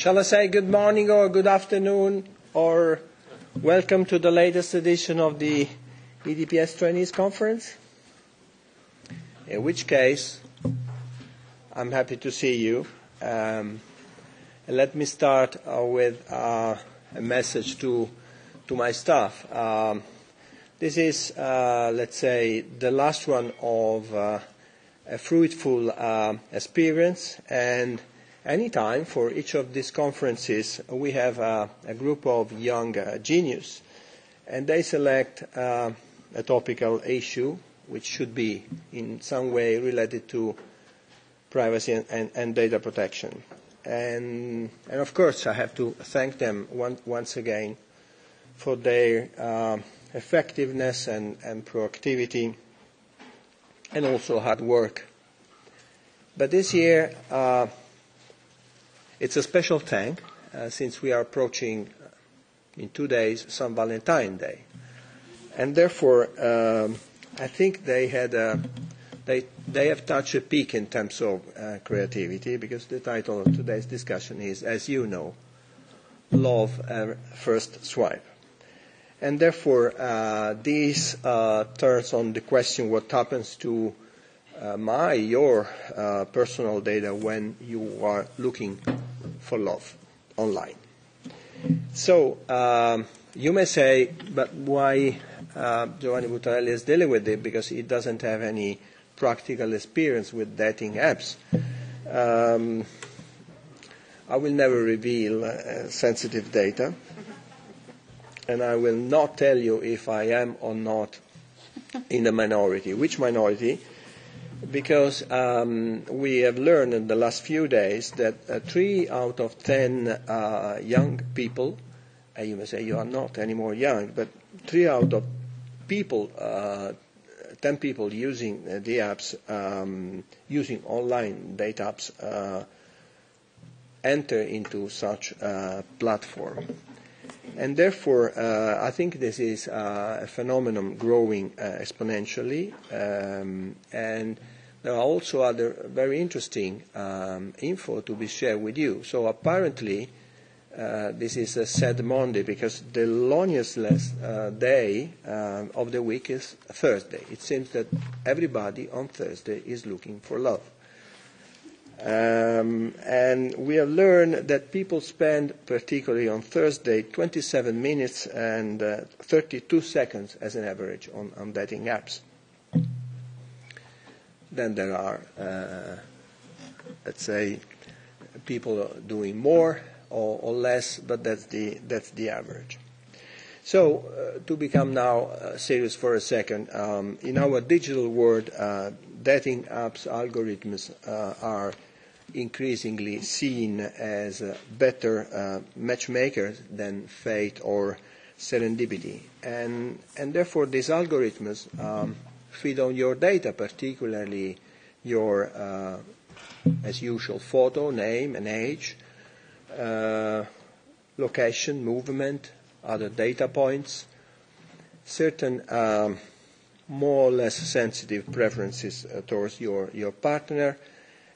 Shall I say good morning or good afternoon or welcome to the latest edition of the EDPS Trainees Conference? In which case, I'm happy to see you. And let me start with a message to my staff. This is, let's say, the last one of a fruitful experience, and anytime for each of these conferences we have a group of young genius, and they select a topical issue which should be in some way related to privacy and data protection. And of course I have to thank them once again for their effectiveness and proactivity, and also hard work. But this year, it's a special thank, since we are approaching, in 2 days, St. Valentine's Day. And therefore, I think they have touched a peak in terms of creativity, because the title of today's discussion is, as you know, Love at First Swipe. And therefore, this turns on the question what happens to your personal data when you are looking for love online. So you may say, but why Giovanni Buttarelli is dealing with it? Because he doesn't have any practical experience with dating apps. I will never reveal sensitive data. And I will not tell you if I am or not in the minority. Which minority? Because we have learned in the last few days that 3 out of 10 young people, and you may say you are not anymore young, but 3 out of people, 10 people using the apps, using online data apps, enter into such a platform. And therefore, I think this is a phenomenon growing exponentially, and there are also other very interesting info to be shared with you. So apparently, this is a sad Monday, because the longest day of the week is Thursday. It seems that everybody on Thursday is looking for love. And we have learned that people spend, particularly on Thursday, 27 minutes and 32 seconds as an average on dating apps. Then there are, let's say, people doing more or less, but that's the average. So to become now serious for a second, in our digital world, dating apps algorithms are increasingly seen as better matchmakers than fate or serendipity. And therefore these algorithms feed on your data, particularly your, as usual, photo, name and age, location, movement, other data points, certain more or less sensitive preferences towards your partner,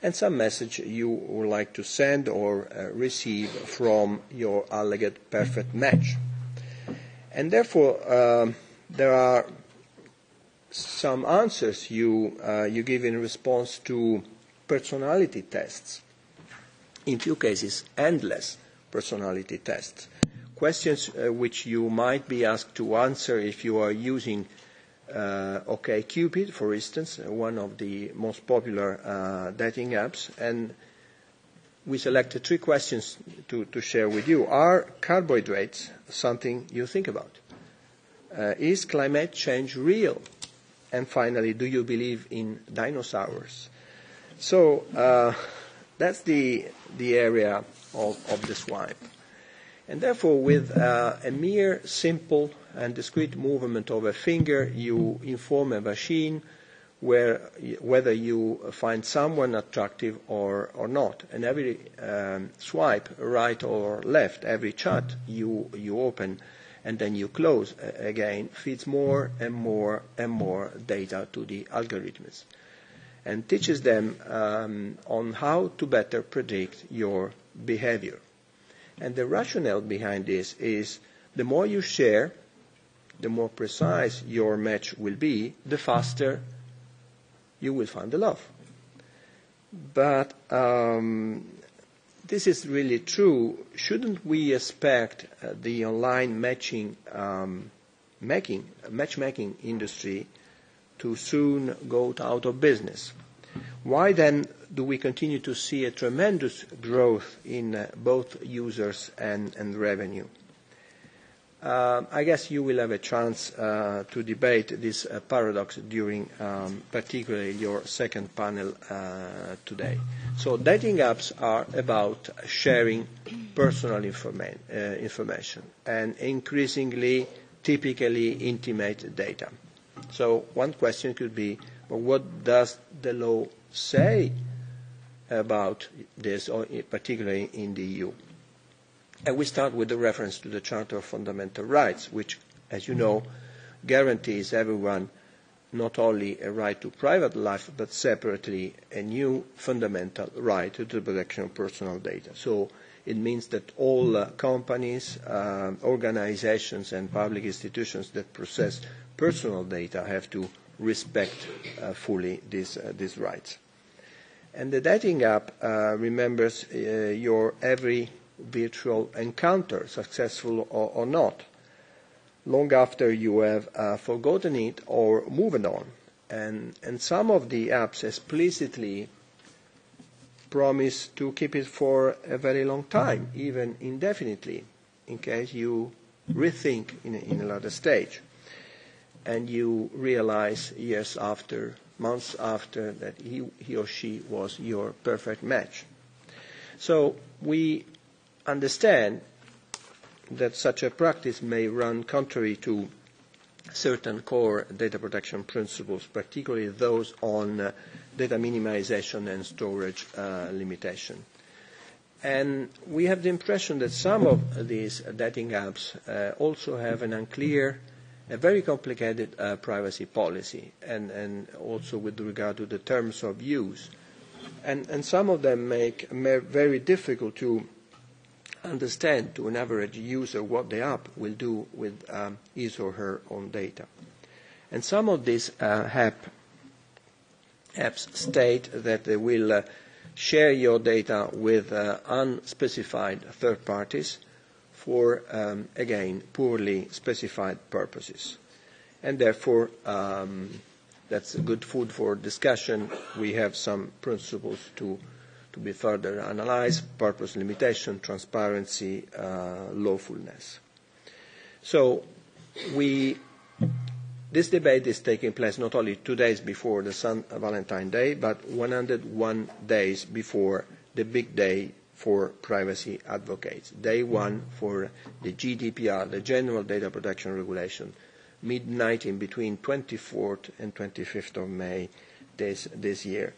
and some message you would like to send or receive from your alleged perfect match. And therefore, there are some answers you give in response to personality tests. In few cases, endless personality tests. Questions which you might be asked to answer if you are using OkCupid, for instance, one of the most popular dating apps, and we selected 3 questions to share with you. Are carbohydrates something you think about? Is climate change real? And finally, do you believe in dinosaurs? So that's the area of the swipe. And therefore, with a mere simple and discrete movement of a finger, you inform a machine whether you find someone attractive or not. And every swipe, right or left, every chat you open and then you close again, feeds more and more and more data to the algorithms and teaches them on how to better predict your behavior. And the rationale behind this is the more you share, the more precise your match will be, the faster you will find the love. But this is really true. Shouldn't we expect the online matchmaking industry to soon go out of business? Why then do we continue to see a tremendous growth in both users and revenue? I guess you will have a chance to debate this paradox during particularly your second panel today. So dating apps are about sharing personal information and increasingly, typically intimate data. So one question could be, well, what does the law say about this, or particularly in the EU? And we start with the reference to the Charter of Fundamental Rights, which, as you know, guarantees everyone not only a right to private life, but separately a new fundamental right to the protection of personal data. So it means that all companies, organizations, and public institutions that process personal data have to respect fully these rights. And the dating app remembers your every virtual encounter, successful or not, long after you have forgotten it or moved on. And some of the apps explicitly promise to keep it for a very long time, even indefinitely, in case you rethink in a later stage and you realize years after, months after, that he or she was your perfect match. So we understand that such a practice may run contrary to certain core data protection principles, particularly those on data minimization and storage limitation. And we have the impression that some of these dating apps also have an unclear, a very complicated privacy policy, and also with regard to the terms of use. And some of them make very difficult to understand to an average user what the app will do with his or her own data. And some of these apps state that they will share your data with unspecified third parties for, again, poorly specified purposes. And therefore, that's good food for discussion. We have some principles to be further analyzed: purpose limitation, transparency, lawfulness. So this debate is taking place not only 2 days before the St. Valentine's Day, but 101 days before the big day for privacy advocates, day one for the GDPR, the General Data Protection Regulation, midnight in between 24th and 25th of May this year.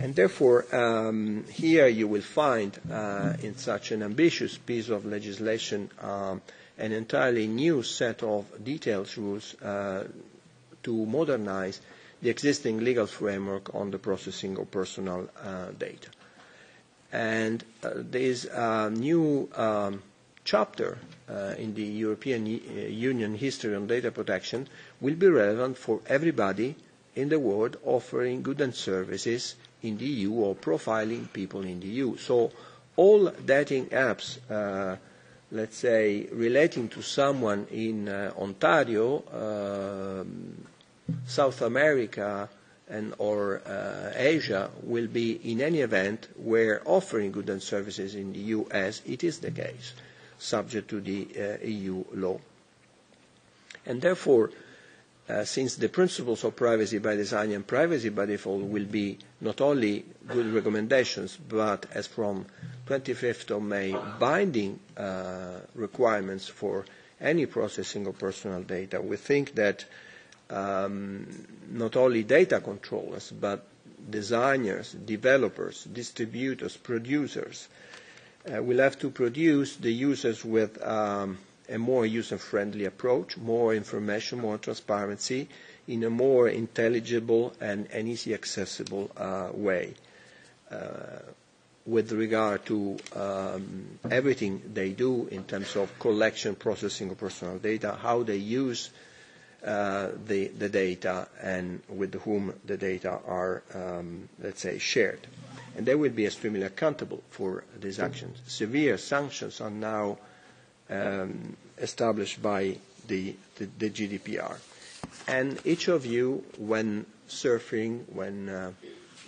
And therefore, here you will find in such an ambitious piece of legislation an entirely new set of detailed rules to modernize the existing legal framework on the processing of personal data. And this new chapter in the European Union history on data protection will be relevant for everybody in the world offering goods and services in the EU or profiling people in the EU. So all dating apps, let's say, relating to someone in Ontario, South America, or Asia will be, in any event, where offering goods and services in the EU, as it is the case, subject to the EU law. And therefore, since the principles of privacy by design and privacy by default will be not only good recommendations, but as from 25th of May, binding requirements for any processing of personal data, we think that not only data controllers, but designers, developers, distributors, producers will have to produce the users with a more user-friendly approach, more information, more transparency, in a more intelligible and easy accessible way. with regard to everything they do in terms of collection, processing of personal data, how they use the data and with whom the data are, let's say, shared. And they will be extremely accountable for these actions. Severe sanctions are now established by the GDPR. And each of you, when surfing, when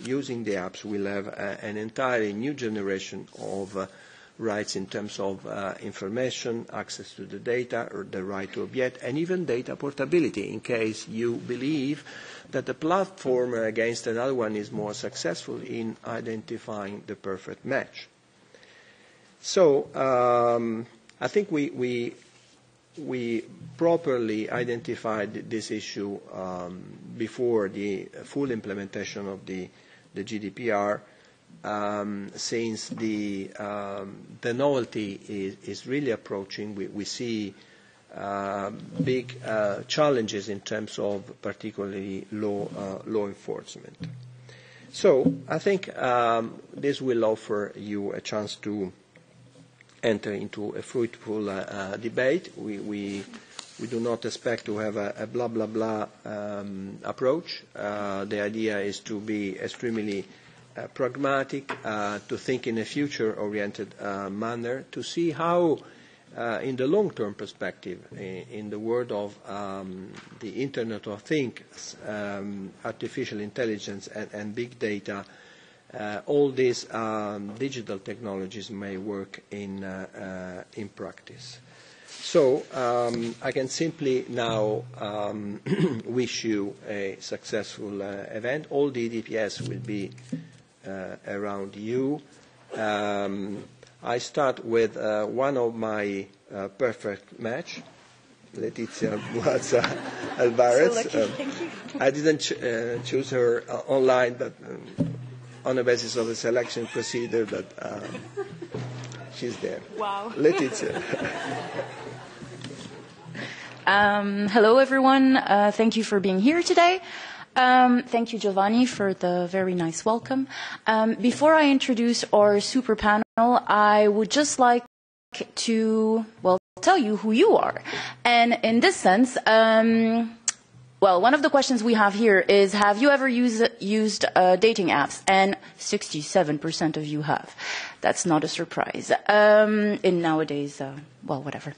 using the apps, will have an entirely new generation of rights in terms of information, access to the data, or the right to object, and even data portability in case you believe that the platform against another one is more successful in identifying the perfect match. So I think we properly identified this issue before the full implementation of the GDPR, since the novelty is really approaching. We see big challenges in terms of particularly law enforcement. So I think this will offer you a chance to enter into a fruitful debate. We do not expect to have a blah, blah, blah approach. The idea is to be extremely pragmatic, to think in a future-oriented manner, to see how, in the long-term perspective, in the world of the Internet of Things, artificial intelligence and big data, all these digital technologies may work in practice. So I can simply now wish you a successful event. All the EDPS will be around you. I start with one of my perfect match, Letizia Buazza Alvarez. So lucky, thank you. I didn't choose her online, but on the basis of a selection procedure, but she's there. Wow. Letizia. Hello, everyone. Thank you for being here today. Thank you, Giovanni, for the very nice welcome. Before I introduce our super panel, I would just like to, tell you who you are. And in this sense, one of the questions we have here is, have you ever used dating apps? And 67% of you have. That's not a surprise. In nowadays, whatever.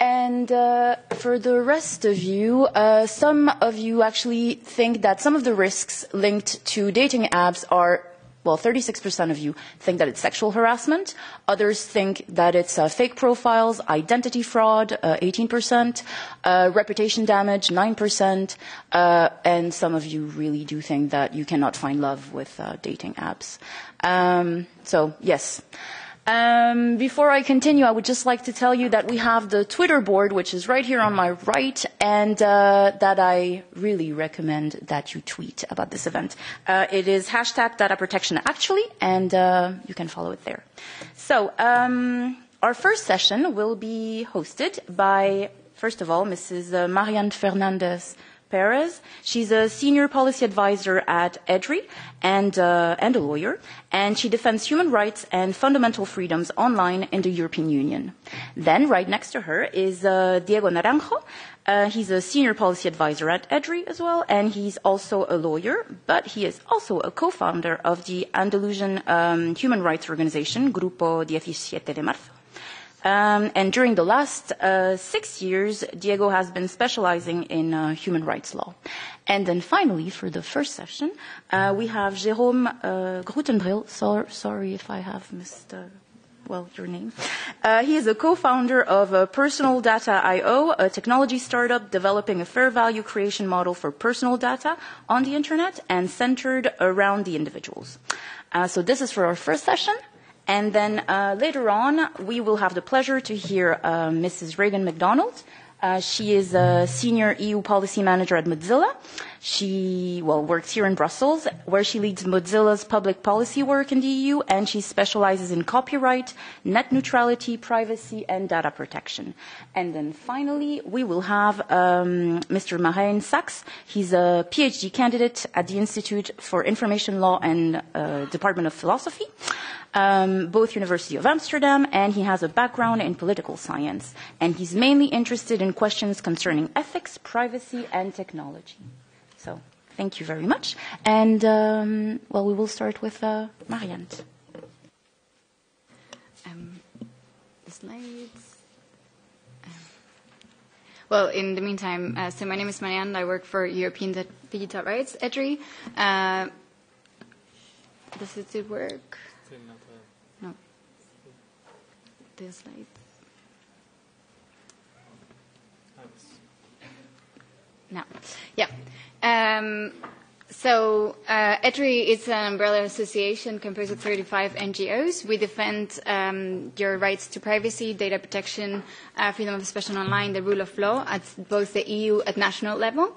And for the rest of you, some of you actually think that some of the risks linked to dating apps are, 36% of you think that it's sexual harassment. Others think that it's fake profiles, identity fraud, 18%, reputation damage, 9%, and some of you really do think that you cannot find love with dating apps. So, yes. Before I continue, I would just like to tell you that we have the Twitter board, which is right here on my right, and that I really recommend that you tweet about this event. It is #DataProtectionActually, and you can follow it there. So our first session will be hosted by, first of all, Mrs. Marianne Fernandez Perez. She's a senior policy advisor at EDRI and a lawyer, and she defends human rights and fundamental freedoms online in the European Union. Then, right next to her is Diego Naranjo. He's a senior policy advisor at EDRI as well, and he's also a lawyer, but he is also a co-founder of the Andalusian human rights organization, Grupo 17 de Marzo. And during the last 6 years, Diego has been specializing in human rights law. And then finally, for the first session, we have Jérôme Grutenbril. Sorry if I have missed, your name. He is a co-founder of Personal Data.io, a technology startup developing a fair value creation model for personal data on the Internet and centered around the individuals. So this is for our first session. And then later on, we will have the pleasure to hear Mrs. Reagan McDonald. She is a senior EU policy manager at Mozilla. She, works here in Brussels, where she leads Mozilla's public policy work in the EU, and she specializes in copyright, net neutrality, privacy, and data protection. And then finally, we will have Mr. Marijn Sachs. He's a PhD candidate at the Institute for Information Law and Department of Philosophy, both University of Amsterdam, and he has a background in political science. And he's mainly interested in questions concerning ethics, privacy, and technology. So, thank you very much. And, we will start with Marianne. The slides. Well, in the meantime, so my name is Marianne. I work for European Digital Rights, EDRI. Does it work? No. The slides. No. Yeah. EDRI is an umbrella association composed of 35 NGOs. We defend your rights to privacy, data protection, freedom of expression online, the rule of law at both the EU and national level.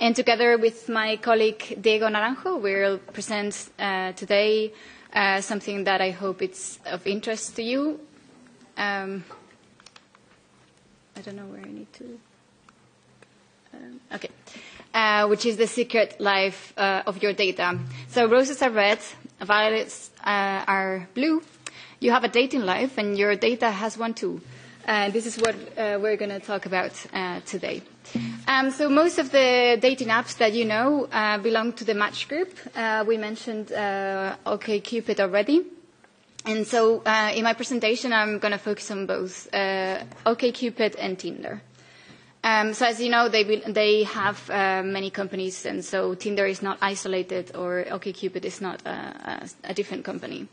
And together with my colleague Diego Naranjo, we'll present today something that I hope it's of interest to you. I don't know where I need to... Okay. Which is the secret life of your data. So roses are red, violets are blue. You have a dating life, and your data has one too. This is what we're going to talk about today. So most of the dating apps that you know belong to the Match group. We mentioned OkCupid already. And so in my presentation, I'm going to focus on both OkCupid and Tinder. So as you know, they have many companies, and so Tinder is not isolated, or OkCupid is not a different company.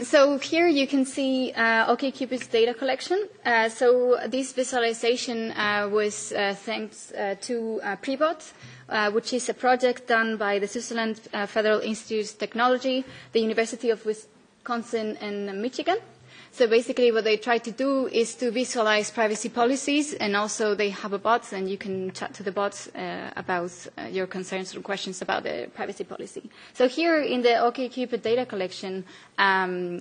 So here you can see OkCupid's data collection. So this visualization was thanks to Prebot, which is a project done by the Switzerland Federal Institute of Technology, the University of Wisconsin, and Michigan. So basically what they try to do is to visualize privacy policies, and also they have a bot, and you can chat to the bots about your concerns or questions about the privacy policy. So here in the OkCupid data collection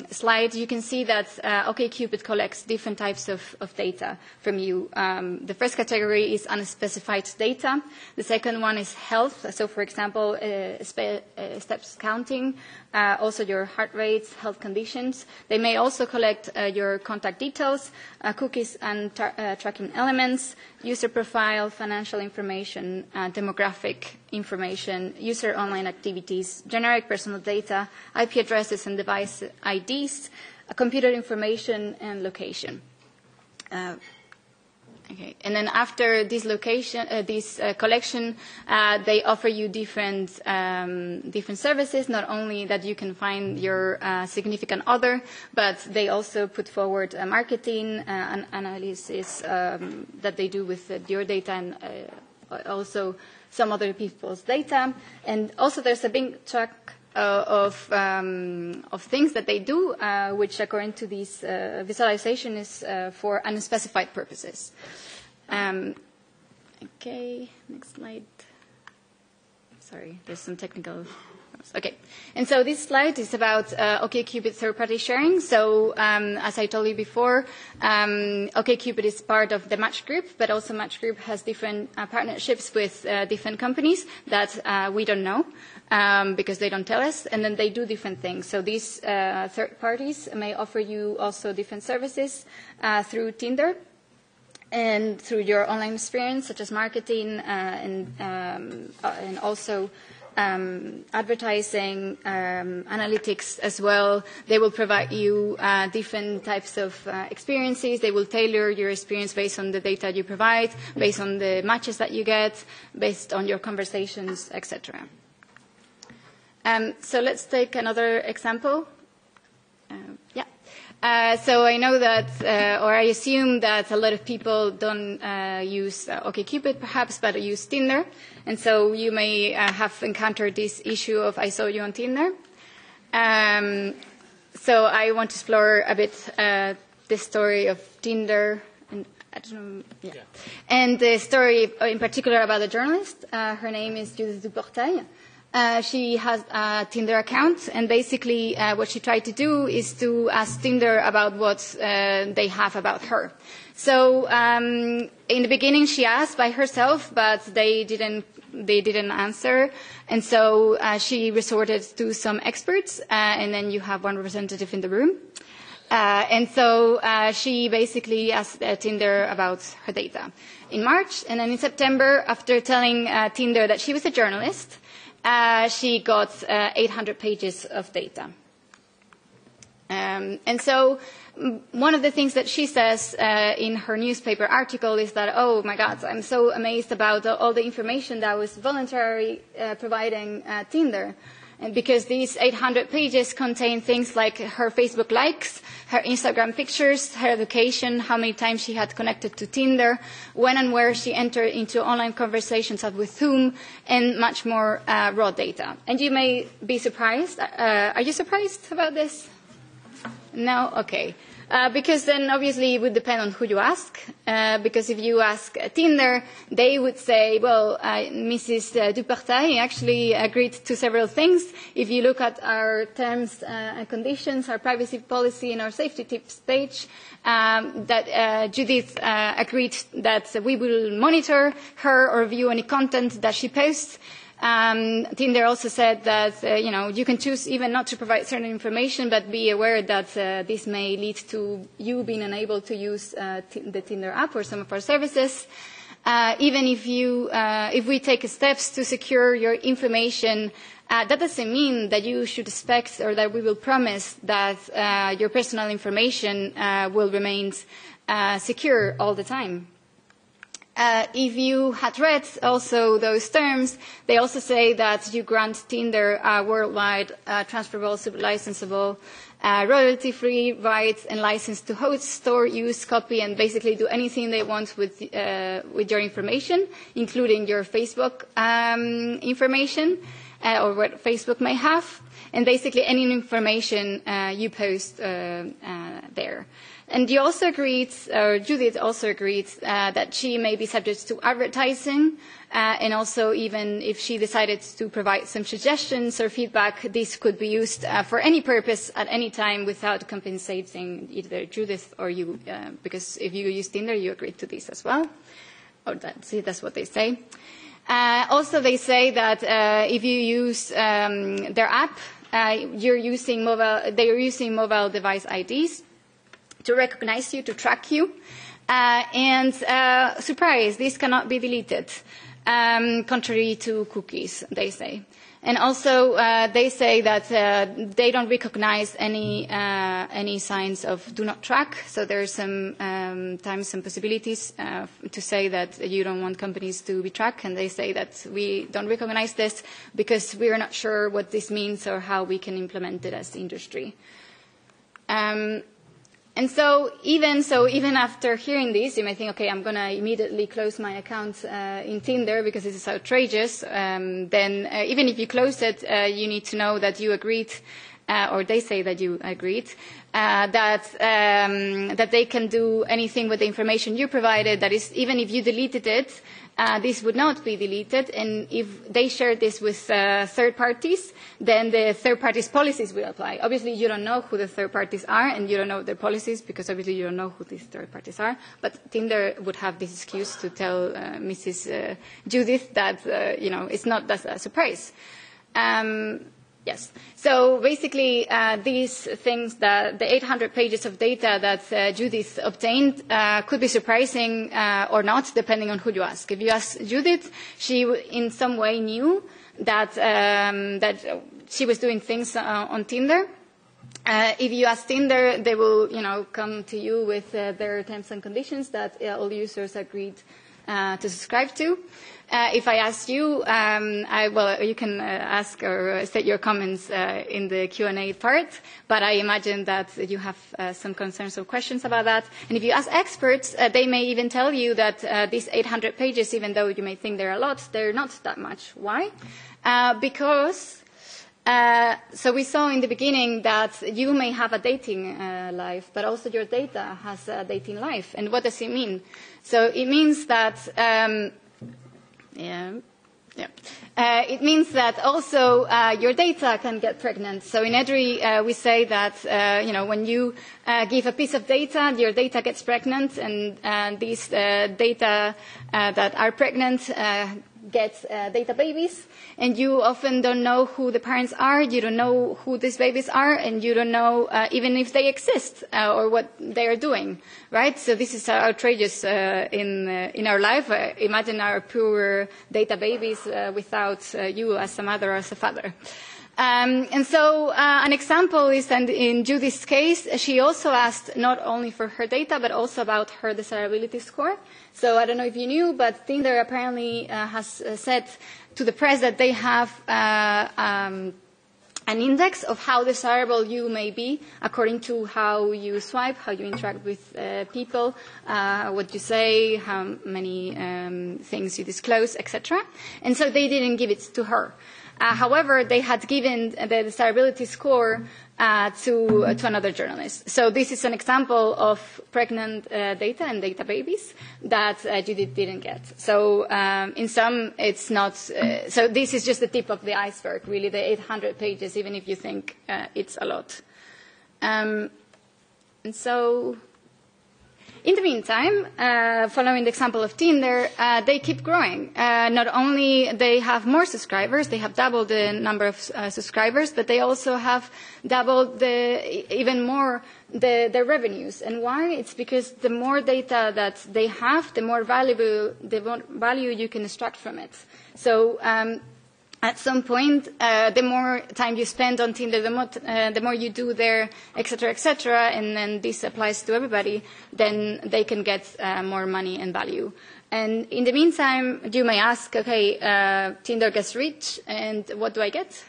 slide, you can see that OkCupid collects different types of data from you. The first category is unspecified data. The second one is health. So for example, steps counting, also your heart rate, health conditions. They may also collect your contact details, cookies and tracking elements, user profile, financial information, demographic information, user online activities, generic personal data, IP addresses and device IDs, computer information, and location. Okay, and then after this collection, they offer you different services. Not only that you can find your significant other, but they also put forward marketing analysis that they do with your data, and also some other people's data. And also there's a big track of things that they do, which according to this visualization is for unspecified purposes. Okay, next slide. Sorry, there's some technical... Okay, and so this slide is about OkCupid third-party sharing. So as I told you before, OkCupid is part of the Match group, but also Match group has different partnerships with different companies that we don't know because they don't tell us, and then they do different things. So these third parties may offer you also different services through Tinder and through your online experience, such as marketing and also advertising, analytics as well. They will provide you different types of experiences. They will tailor your experience based on the data you provide, based on the matches that you get, based on your conversations, etc. So let's take another example. So I know that, or I assume that a lot of people don't use OkCupid perhaps, but use Tinder. And so you may have encountered this issue of I saw you on Tinder. So I want to explore a bit the story of Tinder. And I don't know. Yeah. And the story in particular about the journalist, her name is Judith Duportail. She has a Tinder account, and basically what she tried to do is to ask Tinder about what they have about her. So in the beginning she asked by herself, but they didn't answer, and so she resorted to some experts, and then you have one representative in the room. And so she basically asked Tinder about her data in March, and then in September, after telling Tinder that she was a journalist, she got 800 pages of data. And so one of the things that she says in her newspaper article is that, oh my God, I'm so amazed about all the information that was voluntarily providing Tinder. And because these 800 pages contain things like her Facebook likes, her Instagram pictures, her education, how many times she had connected to Tinder, when and where she entered into online conversations and with whom, and much more raw data. And you may be surprised. Are you surprised about this? No? Okay. Because then obviously it would depend on who you ask. Because if you ask Tinder, they would say, well, Mrs. Duportail actually agreed to several things. If you look at our terms and conditions, our privacy policy and our safety tips page, that Judith agreed that we will monitor her or view any content that she posts. Tinder also said that, you can choose even not to provide certain information, but be aware that this may lead to you being unable to use the Tinder app or some of our services. Even if we take steps to secure your information, that doesn't mean that you should expect or that we will promise that your personal information will remain secure all the time. If you had read also those terms, they also say that you grant Tinder worldwide transferable, sub-licensable, royalty-free rights and license to host, store, use, copy, and basically do anything they want with your information, including your Facebook information or what Facebook may have, and basically any information you post there. And you also agreed, or Judith also agreed, that she may be subject to advertising, and also even if she decided to provide some suggestions or feedback, this could be used for any purpose at any time without compensating either Judith or you, because if you use Tinder, you agreed to this as well. Or that's what they say. Also, they say that if you use their app, they're using mobile device IDs to recognize you, to track you. And surprise, this cannot be deleted, contrary to cookies, they say. And also, they say that they don't recognize any signs of do not track. So there are some possibilities to say that you don't want companies to be tracked, and they say that we don't recognize this because we are not sure what this means or how we can implement it as the industry. And so even after hearing this, you may think, okay, I'm going to immediately close my account in Tinder because this is outrageous. Then even if you close it, you need to know that you agreed, or they say that you agreed, that they can do anything with the information you provided. That is, even if you deleted it, this would not be deleted. And if they share this with third parties, then the third parties' policies will apply. Obviously, you don't know who the third parties are, and you don't know their policies because obviously you don't know who these third parties are. But Tinder would have this excuse to tell Mrs. Judith that it's not a surprise. Yes. So basically, these things, the 800 pages of data that Judith obtained could be surprising or not, depending on who you ask. If you ask Judith, she in some way knew that she was doing things on Tinder. If you ask Tinder, they will, come to you with their terms and conditions that all users agreed to subscribe to. If I ask you, you can ask or state your comments in the Q&A part, but I imagine that you have some concerns or questions about that. And if you ask experts, they may even tell you that these 800 pages, even though you may think they're a lot, they're not that much. Why? Because So we saw in the beginning that you may have a dating life, but also your data has a dating life. And what does it mean? So it means that, it means that also your data can get pregnant. So in EDRI, we say that when you give a piece of data, your data gets pregnant, and these data that are pregnant get data babies, and you often don't know who the parents are, you don't know who these babies are, and you don't know even if they exist or what they are doing, right? So this is outrageous in our life. Imagine our poor data babies without you as a mother or as a father. And so an example is that in Judy's case, she also asked not only for her data, but also about her desirability score. So I don't know if you knew, but Tinder apparently has said to the press that they have an index of how desirable you may be according to how you swipe, how you interact with people, what you say, how many things you disclose, etc. And so they didn't give it to her. However, they had given the desirability score to another journalist. So this is an example of pregnant data and data babies that Judith didn't get. So in some, it's not. So this is just the tip of the iceberg, really, the 800 pages, even if you think it's a lot. And so in the meantime, following the example of Tinder, they keep growing. Not only they have more subscribers, they have doubled the number of subscribers, but they also have doubled even more their revenues. And why? It's because the more data that they have, the more value you can extract from it. So at some point, the more time you spend on Tinder, the more you do there, et cetera, and then this applies to everybody, then they can get more money and value. And in the meantime, you may ask, okay, Tinder gets rich, and what do I get?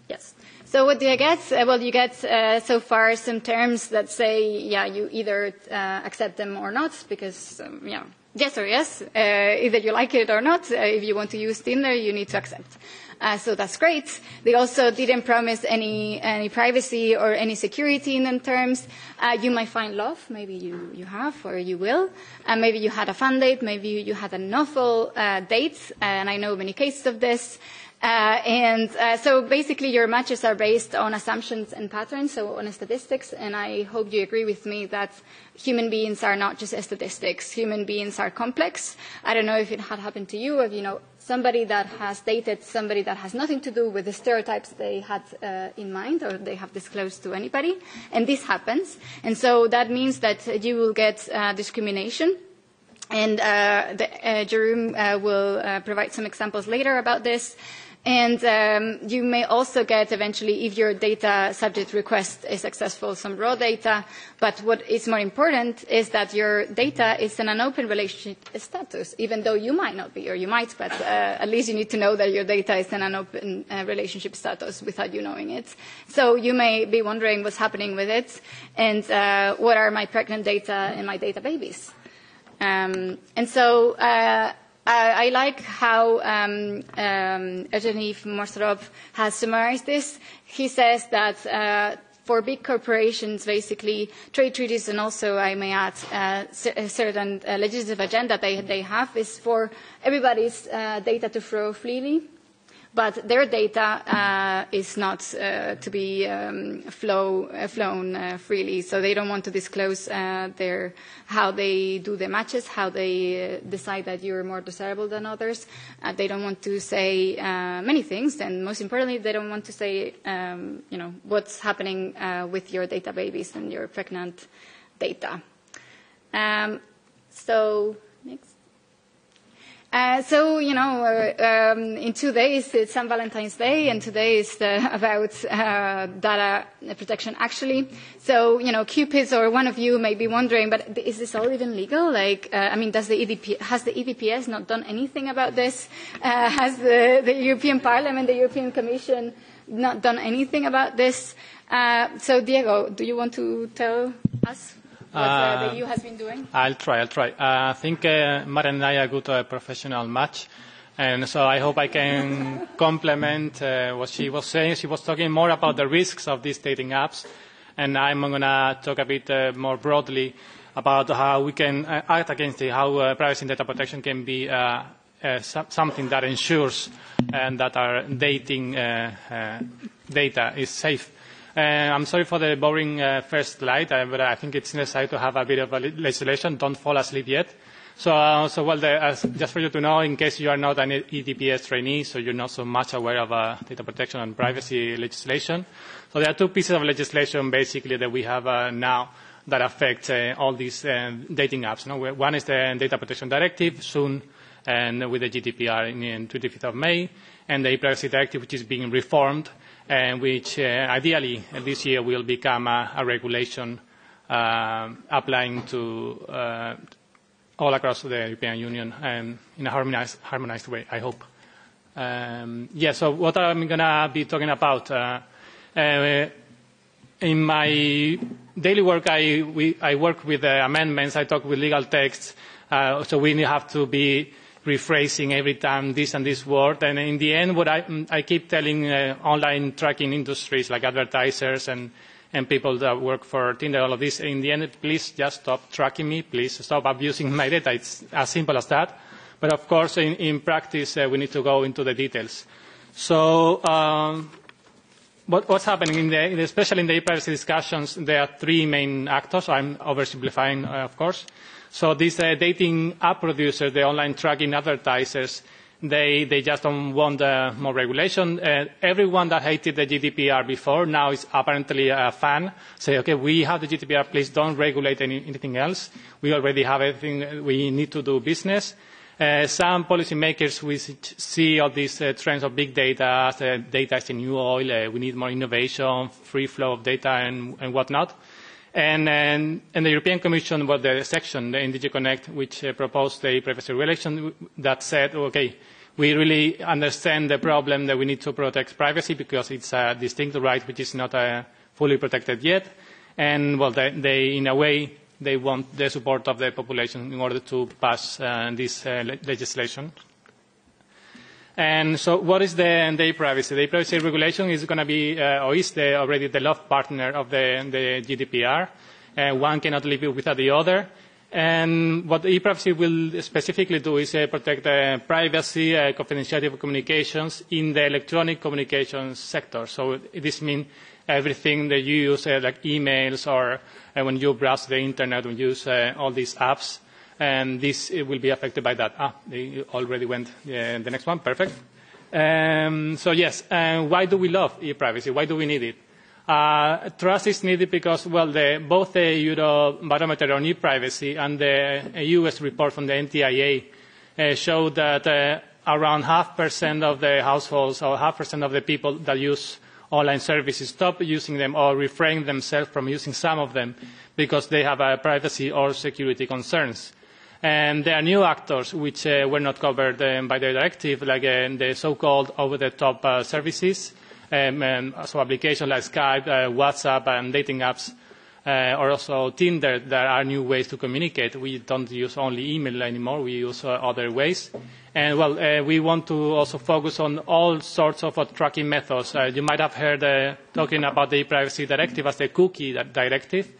Yes. So what do I get? Well, you get so far some terms that say, you either accept them or not, because, yes or yes, either you like it or not. If you want to use Tinder, you need to accept. So that's great. They also didn't promise any privacy or any security in the terms. You might find love. Maybe you have or you will. Maybe you had a fun date. Maybe you had an awful date. And I know many cases of this. So basically your matches are based on assumptions and patterns, so on statistics, and I hope you agree with me that human beings are not just statistics. Human beings are complex. I don't know if it had happened to you, if you know somebody that has dated somebody that has nothing to do with the stereotypes they had in mind or they have disclosed to anybody, and this happens. And so that means that you will get discrimination. And Jerome will provide some examples later about this. And you may also get eventually, if your data subject request is successful, some raw data. But what is more important is that your data is in an open relationship status, even though you might not be, or you might, but at least you need to know that your data is in an open relationship status without you knowing it. So you may be wondering what's happening with it, and what are my pregnant data and my data babies. And so I like how Evgeny Morsorov has summarized this. He says that for big corporations, basically, trade treaties and also, I may add, a certain legislative agenda they have is for everybody's data to flow freely. But their data is not to be flown freely, so they don't want to disclose how they do the matches, how they decide that you're more desirable than others. They don't want to say many things, and most importantly, they don't want to say, what's happening with your data babies and your pregnant data. So next. In 2 days, it's St. Valentine's Day, and today is about data protection, actually. So, Cupids or one of you may be wondering, but is this all even legal? Has the EDPS not done anything about this? Has the European Parliament, the European Commission not done anything about this? So, Diego, do you want to tell us what the EU has been doing? I'll try. I think Maren and I are a good professional match. And so I hope I can complement what she was saying. She was talking more about the risks of these dating apps, and I'm going to talk a bit more broadly about how we can act against it, how privacy and data protection can be something that ensures that our dating data is safe. I'm sorry for the boring first slide, but I think it's necessary to have a bit of a legislation. Don't fall asleep yet. Just for you to know, in case you are not an EDPS trainee, so you're not so much aware of data protection and privacy legislation. So there are two pieces of legislation, basically, that we have now that affect all these dating apps. No? One is the Data Protection Directive, soon, and with the GDPR in 25th of May, and the E-Privacy Directive, which is being reformed, and which ideally this year will become a regulation applying to all across the European Union in a harmonized way, I hope. So what I'm going to be talking about, in my daily work, I work with amendments, I talk with legal texts, so we have to be rephrasing every time this and this word. And in the end, what I keep telling online tracking industries like advertisers and people that work for Tinder, all of this, in the end, please just stop tracking me. Please stop abusing my data. It's as simple as that. But of course, in practice, we need to go into the details. So what's happening, especially in the e-privacy discussions, there are three main actors. I'm oversimplifying, of course. So these dating app producers, the online tracking advertisers, they just don't want more regulation. Everyone that hated the GDPR before now is apparently a fan. Say, okay, we have the GDPR, please don't regulate anything else. We already have everything, we need to do business. Some policymakers we see all these trends of big data, data is the new oil, we need more innovation, free flow of data and whatnot. And the European Commission, the section, the DG Connect, which proposed the privacy regulation that said, okay, we really understand the problem that we need to protect privacy because it's a distinct right which is not fully protected yet. And, they in a way, they want the support of the population in order to pass this legislation. And so what is the e-privacy? The e-privacy regulation is going to be, or is already the love partner of the GDPR. One cannot live without the other. And what the e-privacy will specifically do is protect privacy, confidentiality of communications in the electronic communications sector. So this means everything that you use, like emails or when you browse the internet, when you use all these apps. And this will be affected by that. They already went the next one. Perfect. So yes, why do we love e-privacy? Why do we need it? Trust is needed because, both the Eurobarometer on e-privacy and the US report from the NTIA show that around 0.5% of the households or 0.5% of the people that use online services stop using them or refrain themselves from using some of them because they have privacy or security concerns. And there are new actors which were not covered by the directive, like the so-called over-the-top services, so applications like Skype, WhatsApp, and dating apps, or also Tinder. There are new ways to communicate. We don't use only email anymore. We use other ways. And, we want to also focus on all sorts of tracking methods. You might have heard talking about the e-privacy directive as the cookie directive.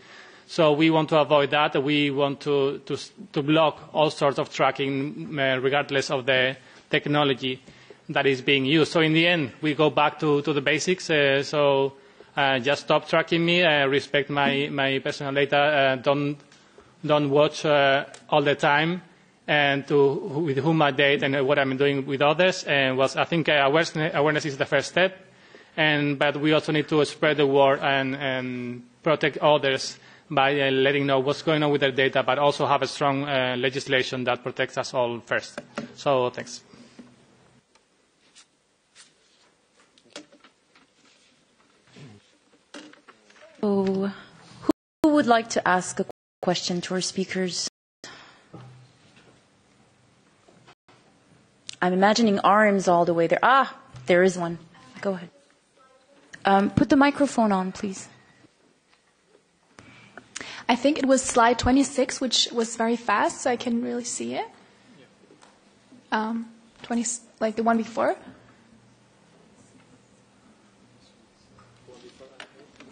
So we want to avoid that. We want to block all sorts of tracking, regardless of the technology that is being used. So in the end, we go back to the basics. Just stop tracking me, respect my personal data, don't watch all the time, and with whom I date and what I'm doing with others. And I think awareness is the first step, but we also need to spread the word and protect others by letting know what's going on with their data, but also have a strong legislation that protects us all first. So thanks. So, who would like to ask a question to our speakers? I'm imagining arms all the way there. There is one. Go ahead. Put the microphone on, please. I think it was slide 26, which was very fast, so I couldn't really see it. like the one before?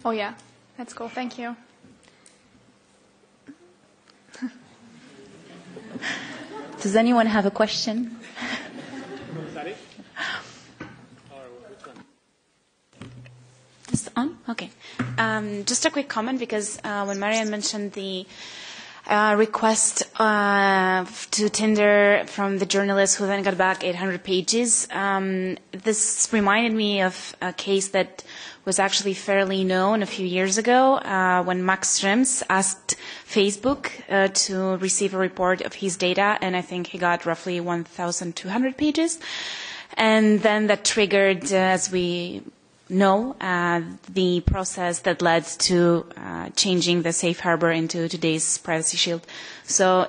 Oh yeah, that's cool. Thank you. Does anyone have a question? Is it on? Okay. Just a quick comment, because when Marian mentioned the request to Tinder from the journalist who then got back 800 pages, this reminded me of a case that was actually fairly known a few years ago when Max Schrems asked Facebook to receive a report of his data, and I think he got roughly 1,200 pages. And then that triggered, as we know, the process that led to changing the safe harbor into today's privacy shield. So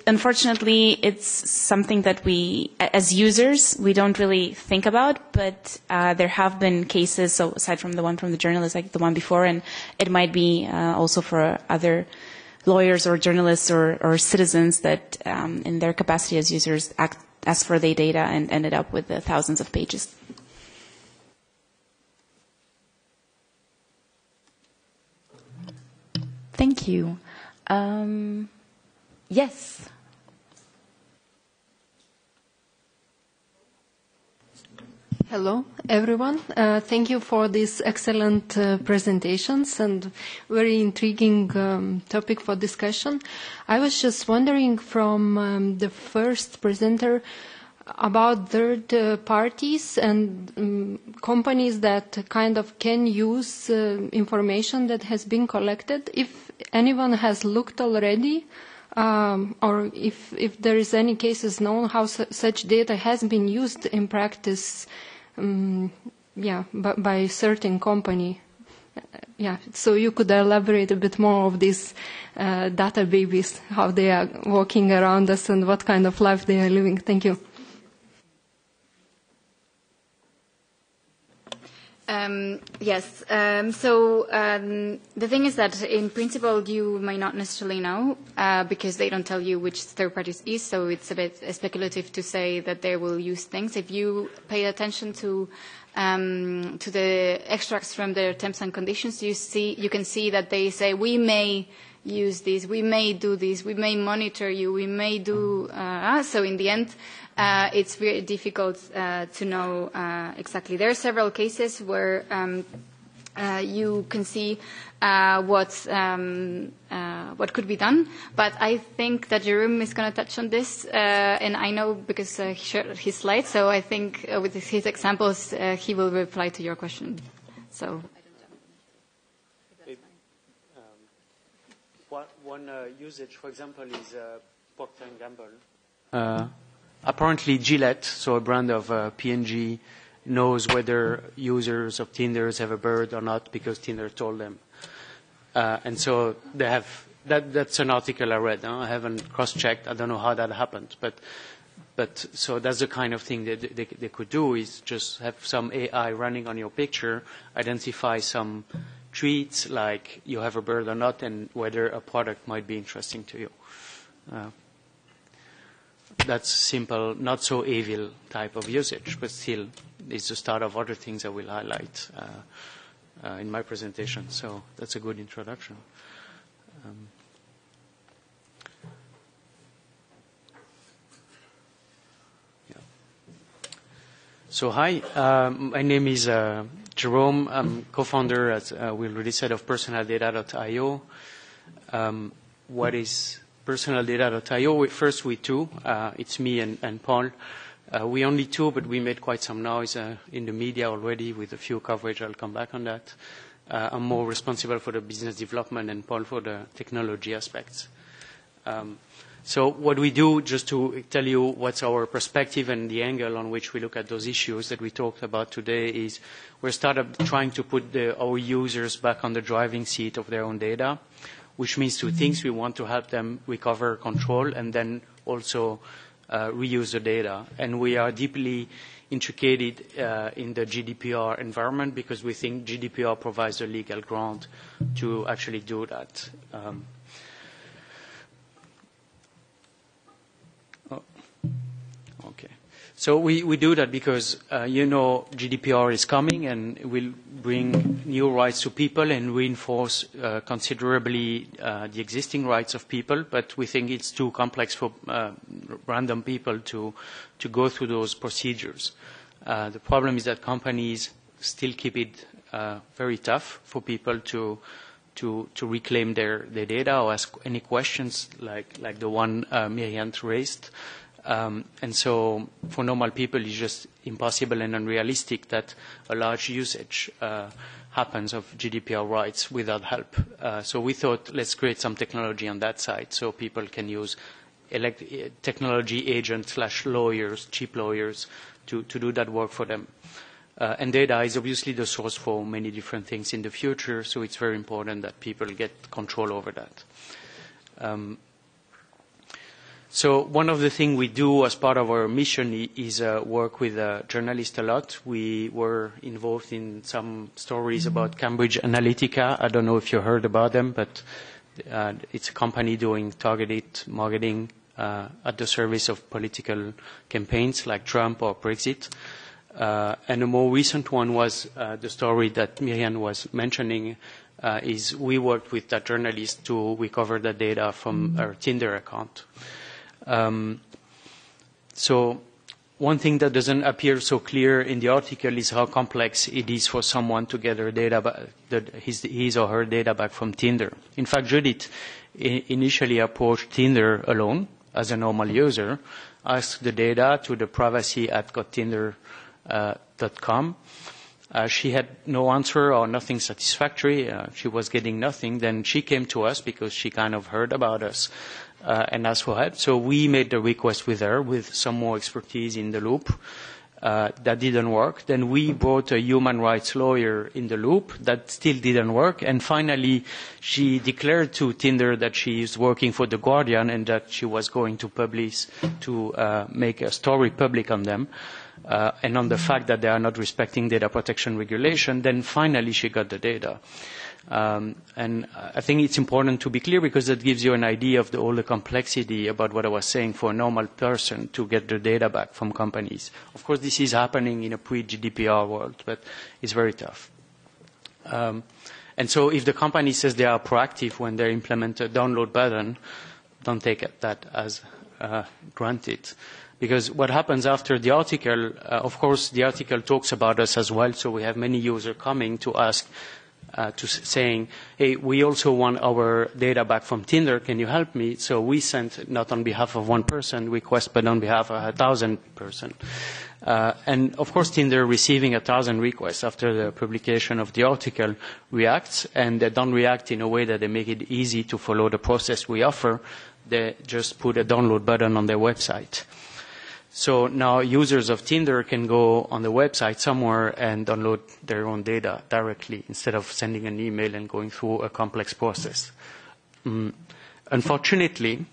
unfortunately, it's something that we, as users, we don't really think about, but there have been cases, so aside from the one from the journalist, like the one before, and it might be also for other lawyers or journalists or citizens that in their capacity as users asked for their data and ended up with thousands of pages. Thank you. Yes. Hello, everyone. Thank you for these excellent presentations and very intriguing topic for discussion. I was just wondering from the first presenter about third parties and companies that kind of can use information that has been collected. If anyone has looked already, or if there is any cases known how such data has been used in practice, by certain company. So you could elaborate a bit more of these data babies, how they are walking around us and what kind of life they are living. Thank you. Yes. The thing is that in principle you might not necessarily know because they don't tell you which third parties is, so it's a bit speculative to say that they will use things. If you pay attention to the extracts from their terms and conditions, you can see that they say we may use this, we may do this, we may monitor you, we may do so in the end it's very difficult to know exactly. There are several cases where you can see what could be done, but I think that Jerome is going to touch on this, and I know because he shared his slides, so I think with his examples he will reply to your question. So. One usage, for example, is Procter & Gamble. Apparently Gillette, so a brand of P&G, knows whether users of Tinder have a bird or not because Tinder told them. And so they have, that's an article I read. I haven't cross-checked. I don't know how that happened. But so that's the kind of thing that they could do, is just have some AI running on your picture, identify some treats like you have a bird or not, and whether a product might be interesting to you. That's simple, not so evil type of usage, but still it's the start of other things I will highlight in my presentation. So that's a good introduction. So hi, my name is Jerome. I'm co-founder, as we already said, of personaldata.io. What is personaldata.io? First, we two. It's me and Paul. We only two, but we made quite some noise in the media already with a few coverage. I'll come back on that. I'm more responsible for the business development and Paul for the technology aspects. So what we do, just to tell you what's our perspective and the angle on which we look at those issues that we talked about today, is we're startup trying to put our users back on the driving seat of their own data, which means two things. We want to help them recover control and then also reuse the data. And we are deeply intricated in the GDPR environment because we think GDPR provides a legal ground to actually do that. Okay. So we do that because, GDPR is coming and will bring new rights to people and reinforce considerably the existing rights of people, but we think it's too complex for random people to go through those procedures. The problem is that companies still keep it very tough for people to reclaim their data or ask any questions like the one Miriam raised. And so for normal people, it's just impossible and unrealistic that a large usage happens of GDPR rights without help. So we thought, let's create some technology on that side so people can use technology agents / lawyers, cheap lawyers, to do that work for them. And data is obviously the source for many different things in the future, so it's very important that people get control over that. So one of the things we do as part of our mission is work with journalists a lot. We were involved in some stories about Cambridge Analytica. I don't know if you heard about them, but it's a company doing targeted marketing at the service of political campaigns like Trump or Brexit. And a more recent one was the story that Miriam was mentioning, is we worked with that journalist to recover the data from her Tinder account. So one thing that doesn't appear so clear in the article is how complex it is for someone to get their data his or her data back from Tinder. In fact, Judith initially approached Tinder alone as a normal user, asked the data to the privacy@gottinder.com. She had no answer or nothing satisfactory. She was getting nothing. Then she came to us because she kind of heard about us and asked for help. So we made the request with her with some more expertise in the loop. That didn't work. Then we brought a human rights lawyer in the loop. That still didn't work. And finally, she declared to Tinder that she is working for The Guardian and that she was going to make a story public on them. And on the fact that they are not respecting data protection regulation, then finally she got the data. And I think it's important to be clear because that gives you an idea of all the complexity about what I was saying for a normal person to get the data back from companies. Of course, this is happening in a pre-GDPR world, but it's very tough. And so if the company says they are proactive when they implement a download button, don't take that as granted. Because what happens after the article, of course, the article talks about us as well, so we have many users coming to ask, saying, hey, we also want our data back from Tinder, can you help me? So we sent, not on behalf of one person request, but on behalf of 1,000 persons. And of course, Tinder receiving 1,000 requests after the publication of the article reacts, and they don't react in a way that they make it easy to follow the process we offer. They just put a download button on their website. So now users of Tinder can go on the website somewhere and download their own data directly instead of sending an email and going through a complex process. Unfortunately,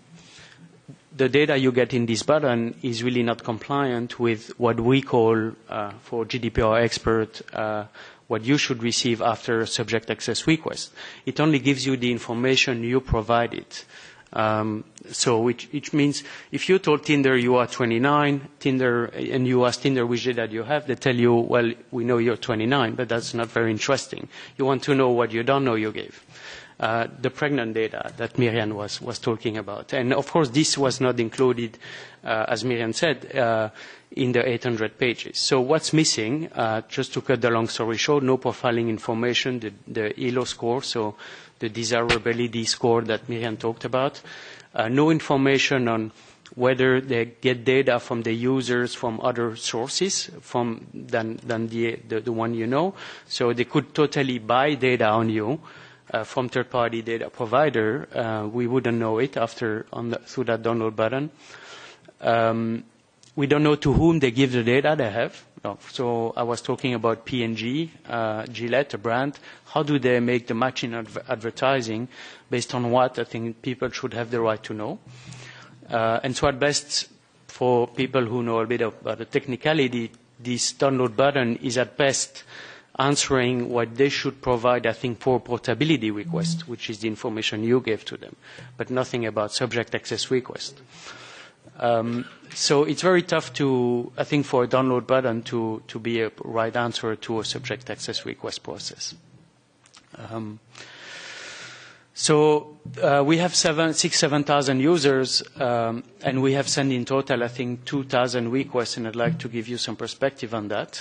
the data you get in this button is really not compliant with what we call, for GDPR expert, what you should receive after a subject access request. It only gives you the information you provided. So which means if you told Tinder you are 29, and you ask Tinder which data you have, they tell you, well, we know you're 29, but that's not very interesting. You want to know what you don't know you gave. The pregnant data that Miriam was talking about. And of course, this was not included, as Miriam said, in the 800 pages. So what's missing, just to cut the long story short, no profiling information, the ELO score, so the desirability score that Miriam talked about, no information on whether they get data from the users from other sources than the one you know. So they could totally buy data on you from third-party data provider. We wouldn't know it through that download button. We don't know to whom they give the data they have. So I was talking about P&G, Gillette, a brand. How do they make the matching advertising based on what? I think people should have the right to know. And so at best, for people who know a bit about the technicality, this download button is at best answering what they should provide, I think, for portability request, which is the information you gave to them, but nothing about subject access request. So it's very tough to, I think, for a download button to be a right answer to a subject access request process. So we have 7,000 users, and we have sent in total, I think, 2,000 requests, and I'd like to give you some perspective on that.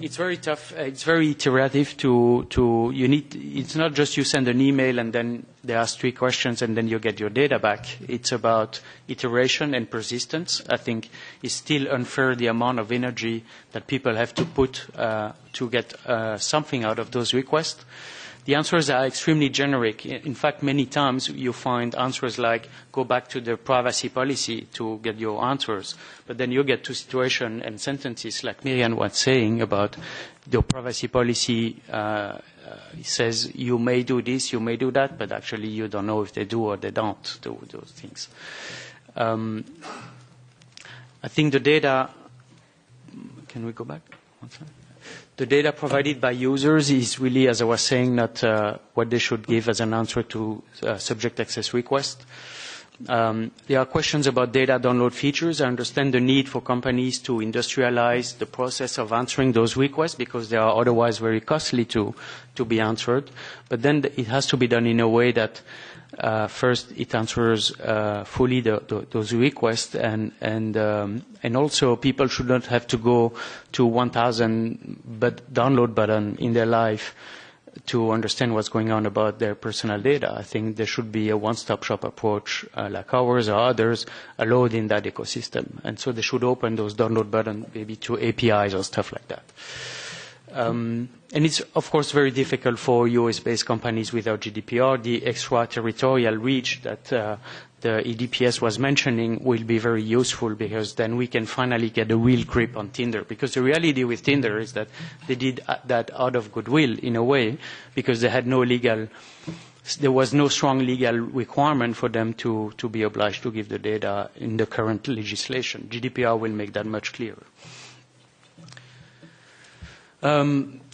It's very tough. It's very iterative it's not just you send an email and then they ask 3 questions and then you get your data back. It's about iteration and persistence. I think it's still unfair the amount of energy that people have to put to get something out of those requests. The answers are extremely generic. In fact, many times you find answers like, go back to the privacy policy to get your answers. But then you get to situations and sentences like Miriam was saying about the privacy policy says you may do this, you may do that, but actually you don't know if they do or they don't do those things. I think the data, can we go back? One second. The data provided by users is really, as I was saying, not what they should give as an answer to subject access request. There are questions about data download features. I understand the need for companies to industrialize the process of answering those requests because they are otherwise very costly to be answered. But then it has to be done in a way that first it answers fully those requests, and also people should not have to go to 1,000 download button in their life to understand what's going on about their personal data. I think there should be a one-stop shop approach like ours or others allowed in that ecosystem. And so they should open those download buttons maybe to APIs or stuff like that. And it's, of course, very difficult for US-based companies without GDPR. The extraterritorial reach that the EDPS was mentioning will be very useful because then we can finally get a real grip on Tinder. Because the reality with Tinder is that they did that out of goodwill in a way because they had there was no strong legal requirement for them to be obliged to give the data in the current legislation. GDPR will make that much clearer.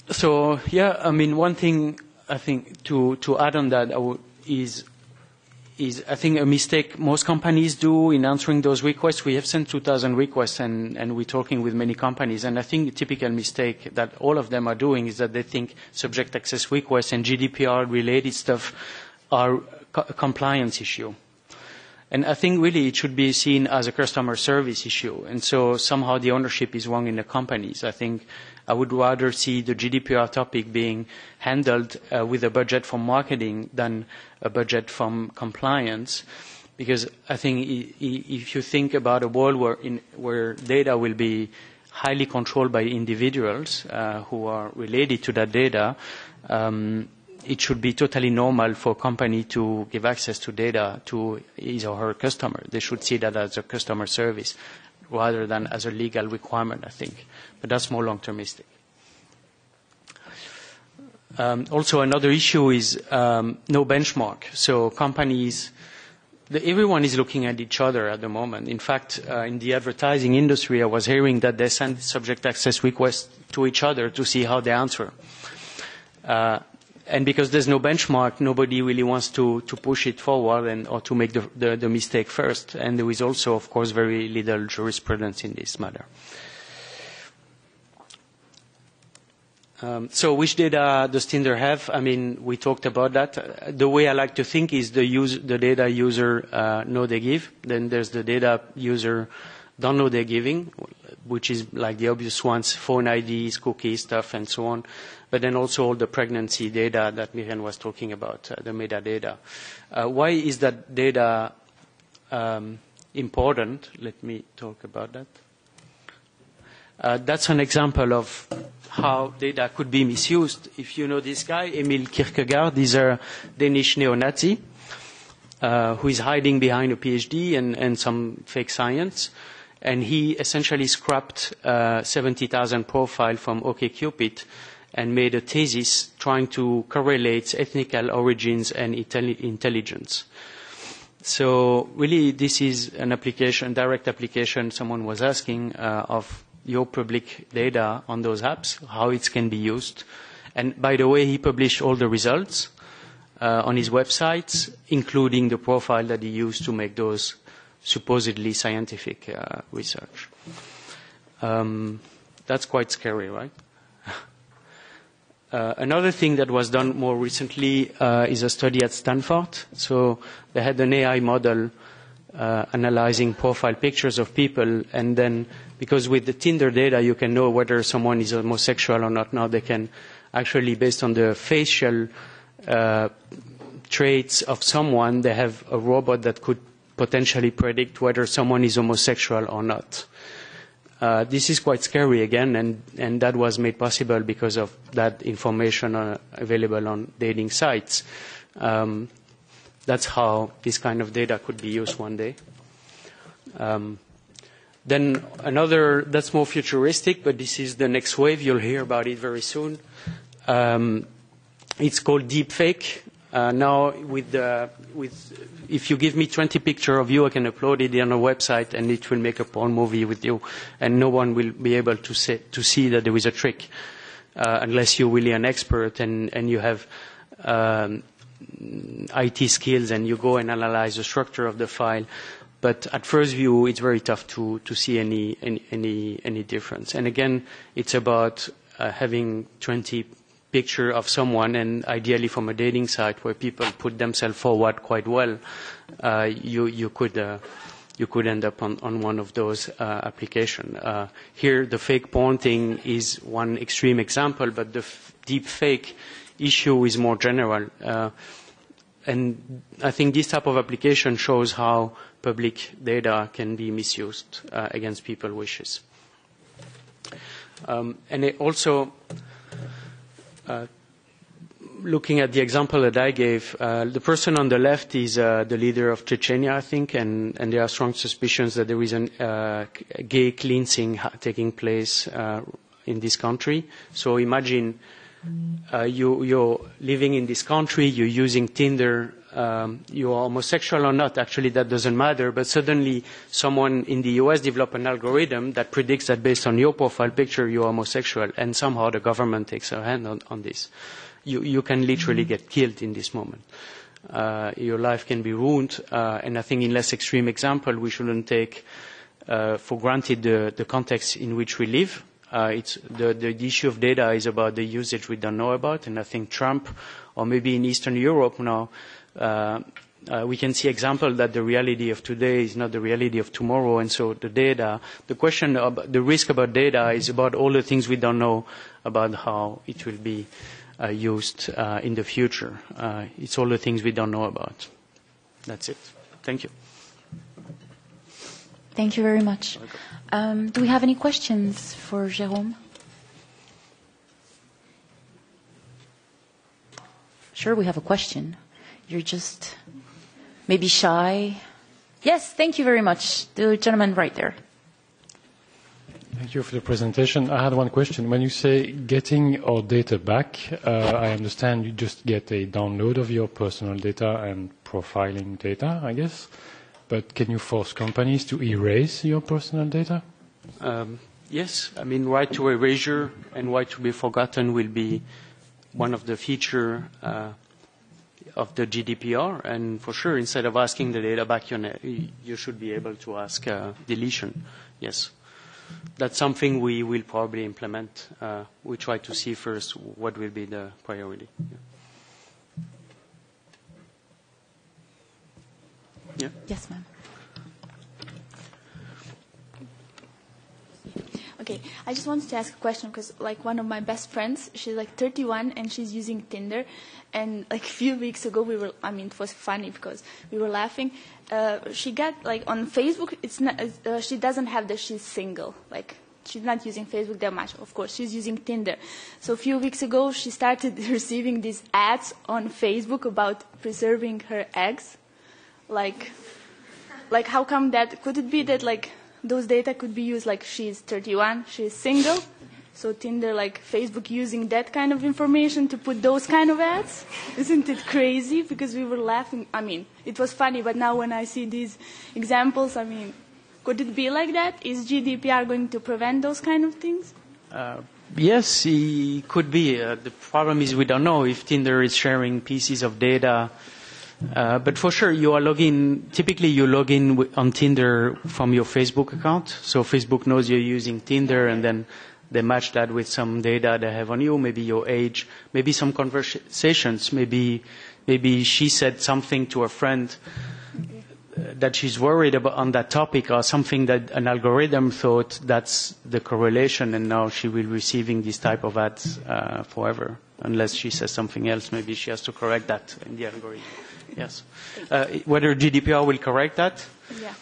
So, yeah, I mean, one thing I think to add on that is I think a mistake most companies do in answering those requests. We have sent 2,000 requests and we're talking with many companies. And I think the typical mistake that all of them are doing is that they think subject access requests and GDPR related stuff are a compliance issue. And I think really it should be seen as a customer service issue. And so somehow the ownership is wrong in the companies. I think I would rather see the GDPR topic being handled with a budget from marketing than a budget from compliance. Because I think if you think about a world where data will be highly controlled by individuals who are related to that data, it should be totally normal for a company to give access to data to his or her customer. They should see that as a customer service rather than as a legal requirement, I think. But that's more long-term mistake. Also, another issue is no benchmark. So companies, everyone is looking at each other at the moment. In fact, in the advertising industry, I was hearing that they send subject access requests to each other to see how they answer. And because there's no benchmark, nobody really wants to push it forward or to make the mistake first. And there is also, of course, very little jurisprudence in this matter. So which data does Tinder have? I mean, we talked about that. The way I like to think is the data user know they give. Then there's the data user don't know they're giving, which is like the obvious ones, phone IDs, cookies, stuff, and so on. But then also all the pregnancy data that Miriam was talking about, the metadata. Why is that data important? Let me talk about that. That's an example of how data could be misused. If you know this guy, Emil Kierkegaard, he's a Danish neo-Nazi who is hiding behind a PhD and some fake science. And he essentially scrapped 70,000 profiles from OkCupid and made a thesis trying to correlate ethnical origins and intelligence. So really this is an application, direct application, someone was asking, of your public data on those apps, how it can be used. And by the way, he published all the results. on his website, including the profile that he used to make those supposedly scientific research. That's quite scary, right? Another thing that was done more recently is a study at Stanford. So they had an AI model analyzing profile pictures of people, and then because with the Tinder data you can know whether someone is homosexual or not. Now they can actually, based on the facial traits of someone, they have a robot that could potentially predict whether someone is homosexual or not. This is quite scary again, and that was made possible because of that information available on dating sites. That's how this kind of data could be used one day. Then another, that's more futuristic, but this is the next wave. You'll hear about it very soon. It's called deepfake. Now, if you give me 20 pictures of you, I can upload it on a website, and it will make a porn movie with you, and no one will be able to see that there is a trick, unless you're really an expert and you have IT skills and you go and analyze the structure of the file. But at first view, it's very tough to see any difference. And again, it's about having 20 picture of someone, and ideally from a dating site where people put themselves forward quite well, you could end up on one of those applications. Here, the fake porn thing is one extreme example, but the deep fake issue is more general. And I think this type of application shows how public data can be misused against people's wishes. And it also, looking at the example that I gave, the person on the left is the leader of Chechnya, I think, and there are strong suspicions that there is a gay cleansing taking place in this country. So imagine you're living in this country, you're using Tinder, you're homosexual or not, actually that doesn't matter, but suddenly someone in the US developed an algorithm that predicts that based on your profile picture you're homosexual, and somehow the government takes a hand on this. You can literally get killed in this moment. Your life can be ruined, and I think in less extreme example we shouldn't take for granted the context in which we live. It's the issue of data is about the usage we don't know about, and I think Trump, or maybe in Eastern Europe now, we can see examples that the reality of today is not the reality of tomorrow, and so the data, the question about the risk about data is about all the things we don't know about how it will be used in the future. It's all the things we don't know about. That's it. Thank you. Thank you very much. Do we have any questions for Jérôme? Sure, we have a question. You're just maybe shy. Yes, thank you very much. The gentleman right there. Thank you for the presentation. I had one question. When you say getting our data back, I understand you just get a download of your personal data and profiling data, I guess. But can you force companies to erase your personal data? Yes. I mean, right to erasure and right to be forgotten will be one of the features of the GDPR. And for sure, instead of asking the data back, you should be able to ask deletion. Yes. That's something we will probably implement. We try to see first what will be the priority. Yeah. Yes, ma'am. Okay, I just wanted to ask a question because, like, one of my best friends, she's like 31 and she's using Tinder. And like a few weeks ago, it was funny because we were laughing. She got like on Facebook. It's not. She doesn't have that she's single. Like she's not using Facebook that much. Of course, she's using Tinder. So a few weeks ago, she started receiving these ads on Facebook about preserving her eggs. Like how come that? Could it be that like those data could be used? Like she's 31, she's single, so Tinder, like Facebook, using that kind of information to put those kind of ads? Isn't it crazy? Because we were laughing. I mean, it was funny, but now when I see these examples, I mean, could it be like that? Is GDPR going to prevent those kind of things? Yes, it could be. The problem is we don't know if Tinder is sharing pieces of data. But for sure, you are typically you log in on Tinder from your Facebook account. So Facebook knows you're using Tinder, and then they match that with some data they have on you, maybe your age, maybe some conversations, maybe she said something to a friend that she's worried about on that topic, or something that an algorithm thought that's the correlation, and now she will be receiving this type of ads forever, unless she says something else. Maybe she has to correct that in the algorithm. Yes. Whether GDPR will correct that? Yeah.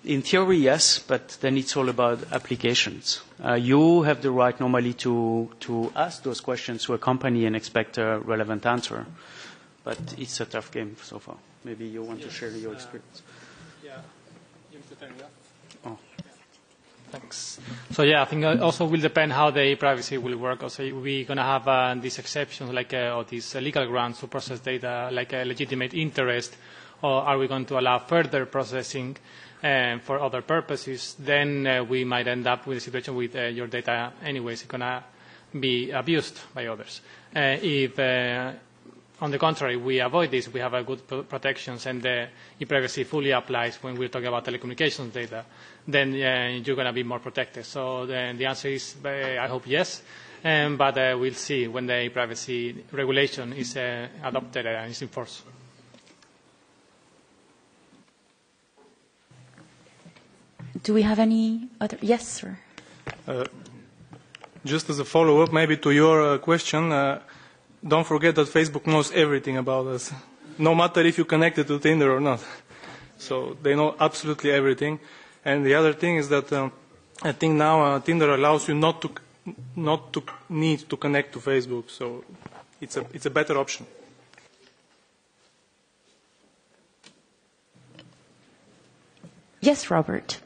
In theory, yes, but then it's all about applications. You have the right normally to ask those questions to a company and expect a relevant answer. But it's a tough game so far. Maybe you want to share your experience. Yeah. You want to turn it off? Oh. Thanks. So yeah, I think it also will depend how the privacy will work. Also, we're going to have these exceptions, like or these legal grounds to process data, like a legitimate interest, or are we going to allow further processing for other purposes? Then we might end up with a situation with your data, anyways, going to be abused by others. If on the contrary, we avoid this, we have a good protections, and e-privacy fully applies when we're talking about telecommunications data, then you're going to be more protected. So the answer is, I hope, yes, but we'll see when the e-privacy regulation is adopted and is enforced. Do we have any other? Yes, sir. Just as a follow-up, maybe to your question, don't forget that Facebook knows everything about us, no matter if you connected to Tinder or not. So they know absolutely everything. And the other thing is that I think now Tinder allows you not to need to connect to Facebook. So it's a better option. Yes, Robert.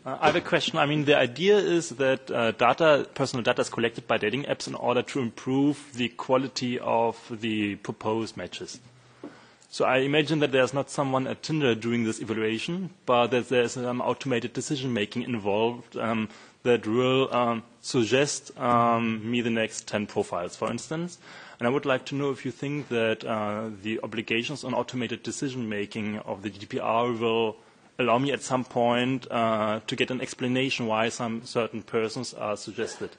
I have a question. I mean, the idea is that personal data is collected by dating apps in order to improve the quality of the proposed matches. So I imagine that there's not someone at Tinder doing this evaluation, but that there's automated decision-making involved that will suggest me the next 10 profiles, for instance. And I would like to know if you think that the obligations on automated decision-making of the GDPR will allow me at some point to get an explanation why some certain persons are suggested.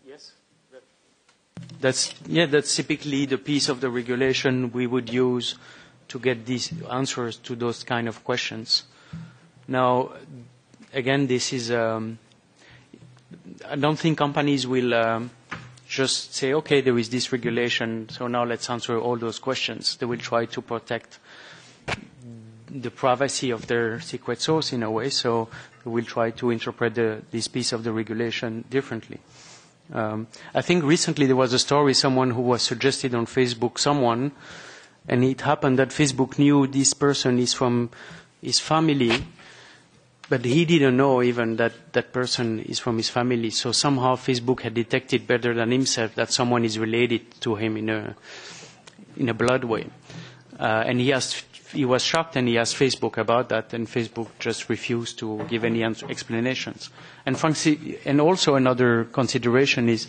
Yes. That's typically the piece of the regulation we would use to get these answers to those kind of questions. Now, again, this is, I don't think companies will just say, okay, there is this regulation, so now let's answer all those questions. They will try to protect the privacy of their secret source in a way, so we'll try to interpret this piece of the regulation differently. I think recently there was a story, someone who was suggested on Facebook, and it happened that Facebook knew this person is from his family, but he didn't know even that that person is from his family. So somehow Facebook had detected better than himself that someone is related to him in a blood way. And he was shocked, and he asked Facebook about that, and Facebook just refused to give any explanations. And also another consideration is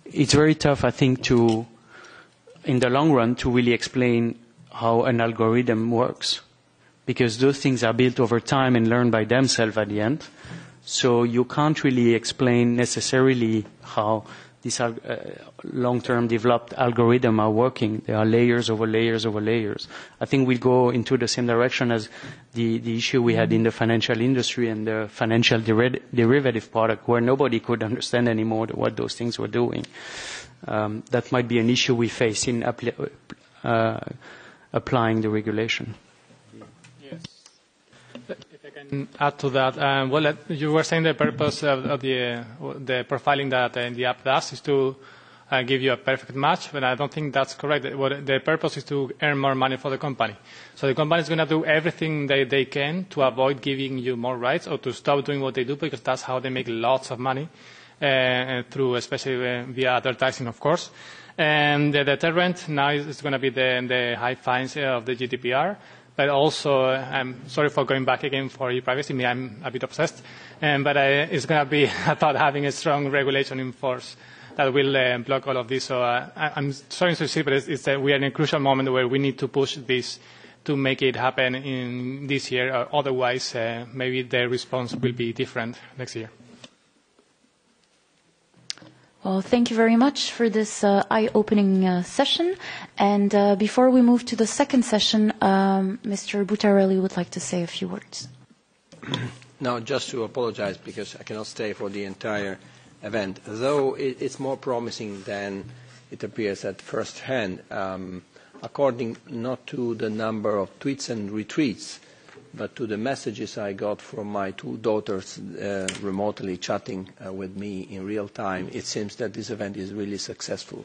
it's very tough, I think, in the long run, to really explain how an algorithm works, because those things are built over time and learned by themselves at the end. So you can't really explain necessarily how these long-term developed algorithms are working. There are layers over layers over layers. I think we'll go into the same direction as the issue we had in the financial industry and the financial derivative product, where nobody could understand anymore what those things were doing. That might be an issue we face in applying the regulation. Add to that, well, you were saying the purpose of the profiling that the app does is to give you a perfect match, but I don't think that's correct. The purpose is to earn more money for the company. So the company is going to do everything they can to avoid giving you more rights or to stop doing what they do, because that's how they make lots of money, through especially via advertising, of course. And the deterrent now is going to be the high fines of the GDPR. but also I'm sorry for going back again for e-privacy. I'm a bit obsessed, but it's going to be about having a strong regulation in force that will block all of this. So I'm sorry to see, but it's that we are in a crucial moment where we need to push this to make it happen in this year. Otherwise, maybe the response will be different next year. Well, thank you very much for this eye-opening session. And before we move to the second session, Mr. Buttarelli would like to say a few words. No, just to apologize because I cannot stay for the entire event. Though it's more promising than it appears at first hand, according not to the number of tweets and retweets, but to the messages I got from my two daughters remotely chatting with me in real time, it seems that this event is really successful.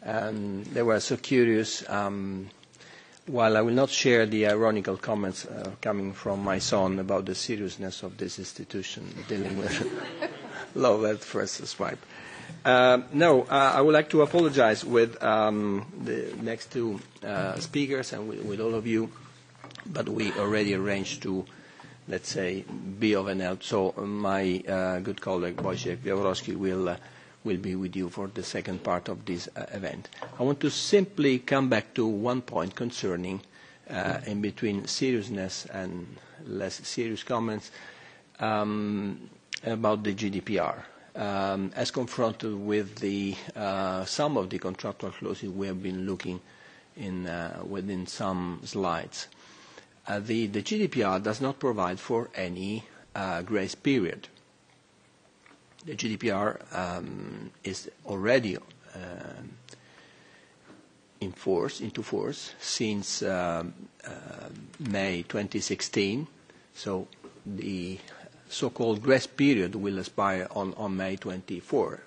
And they were so curious. While I will not share the ironical comments coming from my son about the seriousness of this institution dealing with love at first swipe. I would like to apologize with the next two speakers and with all of you, but we already arranged to, let's say, be of an help. So my good colleague Wojciech Białorowski will be with you for the second part of this event. I want to simply come back to one point concerning, in between seriousness and less serious comments, about the GDPR. As confronted with some of the contractual clauses we have been looking within some slides. The GDPR does not provide for any grace period. The GDPR is already into force since May 2016, so the so-called grace period will expire on May 24.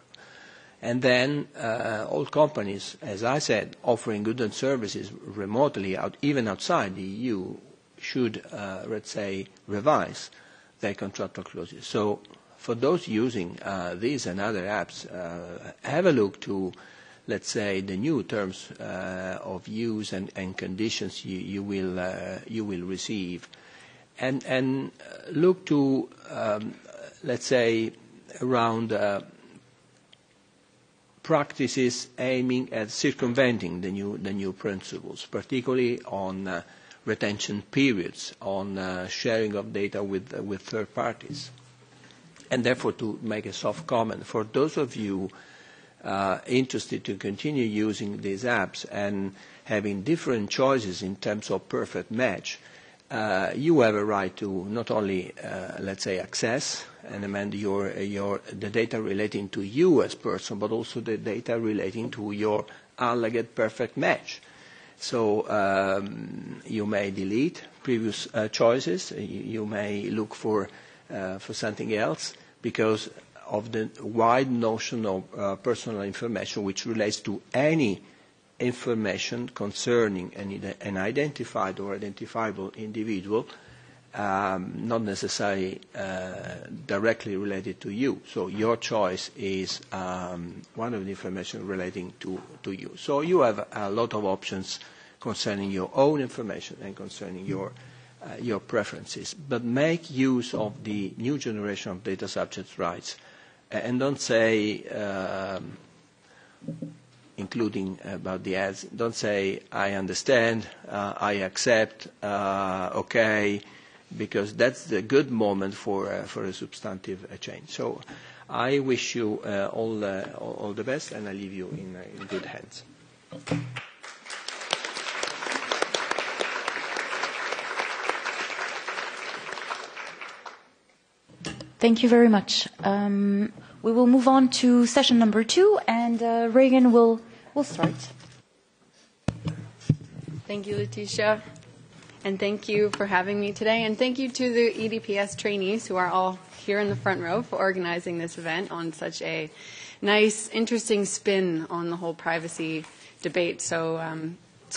And then all companies, as I said, offering goods and services remotely, even outside the EU, should, let's say, revise their contractual clauses. So for those using these and other apps, have a look to, let's say, the new terms of use and conditions you will receive, and look to, let's say, around practices aiming at circumventing the new principles, particularly on retention periods, on sharing of data with third parties. And therefore, to make a soft comment, for those of you interested to continue using these apps and having different choices in terms of perfect match, you have a right to not only, let's say, access and amend the data relating to you as person, but also the data relating to your alleged perfect match. So you may delete previous choices. You may look for something else because of the wide notion of personal information, which relates to any information concerning an identified or identifiable individual, not necessarily directly related to you. So your choice is one of the information relating to you. So you have a lot of options concerning your own information and concerning your preferences. But make use of the new generation of data subject rights, and don't say, including about the ads, don't say, I understand, I accept, okay, because that's the good moment for a substantive change. So I wish you all the best, and I leave you in good hands. Thank you very much. We will move on to session number 2, and Reagan will start. Thank you, Leticia, and thank you for having me today, and thank you to the EDPS trainees who are all here in the front row for organizing this event on such a nice, interesting spin on the whole privacy debate. So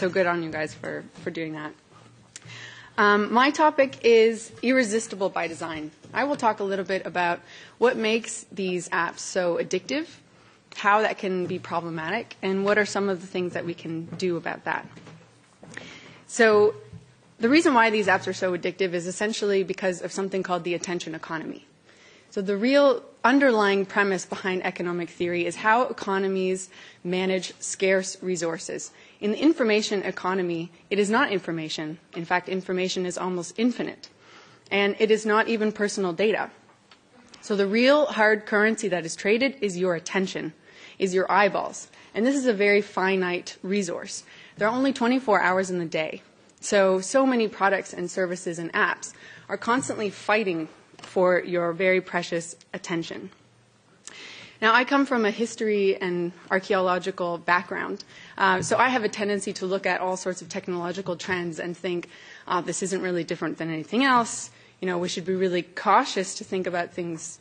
good on you guys for doing that. My topic is irresistible by design. I will talk a little bit about what makes these apps so addictive, how that can be problematic, and what are some of the things that we can do about that. So the reason why these apps are so addictive is essentially because of something called the attention economy. So the real underlying premise behind economic theory is how economies manage scarce resources. In the information economy, it is not information. In fact, information is almost infinite. And it is not even personal data. So the real hard currency that is traded is your attention, is your eyeballs. And this is a very finite resource. There are only 24 hours in the day. So many products and services and apps are constantly fighting for your very precious attention. Now, I come from a history and archaeological background, so I have a tendency to look at all sorts of technological trends and think, this isn't really different than anything else. We should be really cautious to think about things,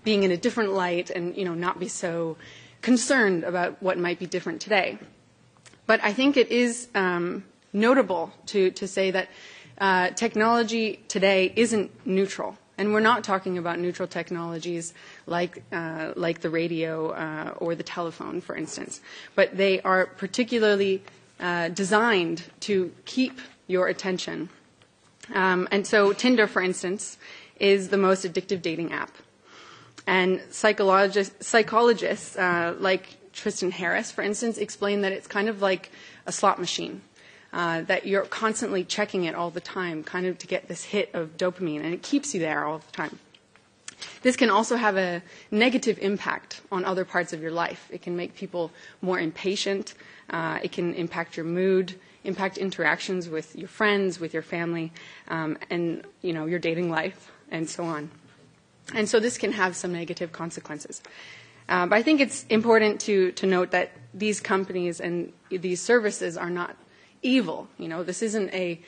being in a different light and, not be so concerned about what might be different today. But I think it is notable to say that technology today isn't neutral. And we're not talking about neutral technologies like the radio or the telephone, for instance. But they are particularly designed to keep your attention. And so Tinder, for instance, is the most addictive dating app. And psychologists like Tristan Harris, for instance, explain that it's kind of like a slot machine. That you're constantly checking it all the time, kind of to get this hit of dopamine, and it keeps you there all the time. This can also have a negative impact on other parts of your life. It can make people more impatient. It can impact your mood, impact interactions with your friends, with your family, and your dating life, and so on. And so this can have some negative consequences. But I think it's important to note that these companies and these services are not evil. This isn't a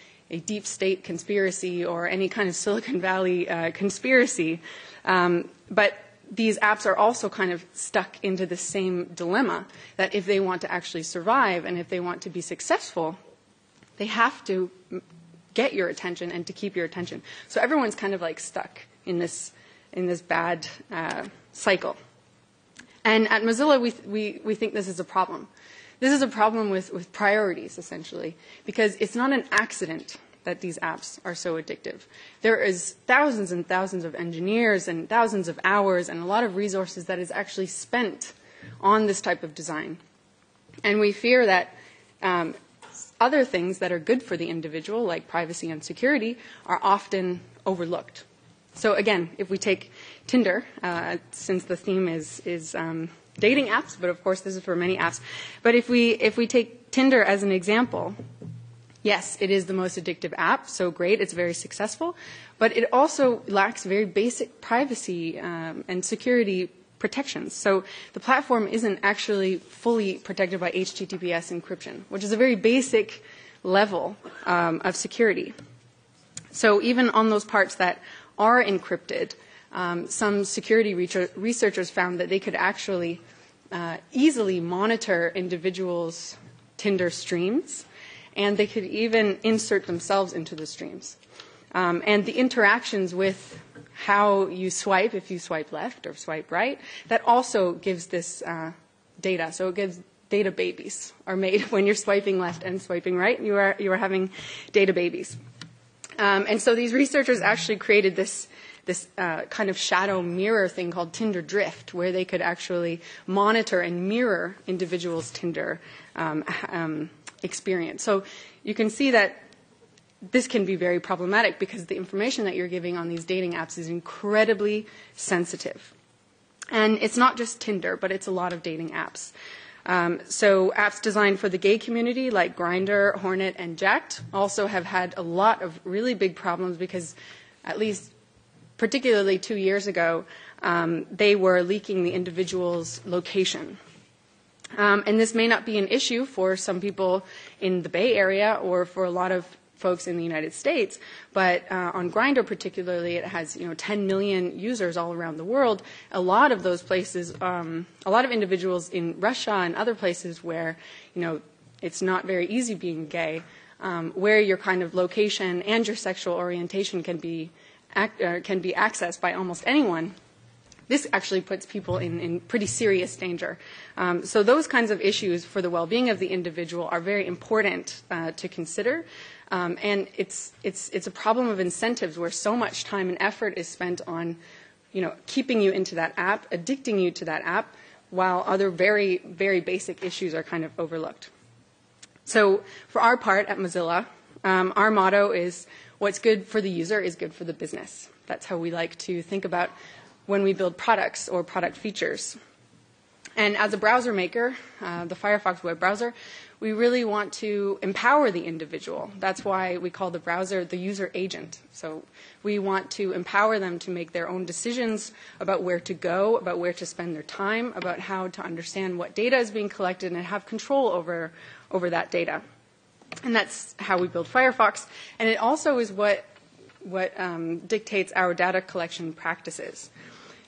deep state conspiracy or any kind of Silicon Valley conspiracy. But these apps are also kind of stuck into the same dilemma that if they want to actually survive and if they want to be successful, they have to get your attention and to keep your attention. So everyone's kind of like stuck in this bad cycle. And at Mozilla, we think this is a problem. This is a problem with priorities, essentially, because it's not an accident that these apps are so addictive. There is thousands and thousands of engineers and thousands of hours and a lot of resources that is actually spent on this type of design. And we fear that other things that are good for the individual, like privacy and security, are often overlooked. So again, if we take Tinder, since the theme is dating apps, but of course this is for many apps. But if we take Tinder as an example, yes, it is the most addictive app, so great, it's very successful, but it also lacks very basic privacy and security protections. So the platform isn't actually fully protected by HTTPS encryption, which is a very basic level of security. So even on those parts that are encrypted, some security researchers found that they could actually easily monitor individuals' Tinder streams, and they could even insert themselves into the streams. And the interactions with how you swipe, if you swipe left or swipe right, that also gives this data. So it gives data babies are made when you're swiping left and swiping right. You are having data babies. And so these researchers actually created this kind of shadow mirror thing called Tinder Drift, where they could actually monitor and mirror individuals' Tinder experience. So you can see that this can be very problematic because the information that you're giving on these dating apps is incredibly sensitive. And it's not just Tinder, but it's a lot of dating apps. So apps designed for the gay community like Grindr, Hornet, and Jacked also have had a lot of really big problems because at least particularly 2 years ago, they were leaking the individual's location. And this may not be an issue for some people in the Bay Area or for a lot of folks in the United States, but on Grindr particularly, it has 10 million users all around the world. A lot of those places, a lot of individuals in Russia and other places where it's not very easy being gay, where your kind of location and your sexual orientation can be accessed by almost anyone. this actually puts people in pretty serious danger. So those kinds of issues for the well-being of the individual are very important to consider. And it's a problem of incentives where so much time and effort is spent on, keeping you into that app, addicting you to that app, while other very, very basic issues are kind of overlooked. So for our part at Mozilla, our motto is what's good for the user is good for the business. That's how we like to think about when we build products or product features. And as a browser maker, the Firefox web browser, we really want to empower the individual. That's why we call the browser the user agent. So we want to empower them to make their own decisions about where to go, about where to spend their time, about how to understand what data is being collected and have control over that data. And that's how we build Firefox. And it also is what dictates our data collection practices.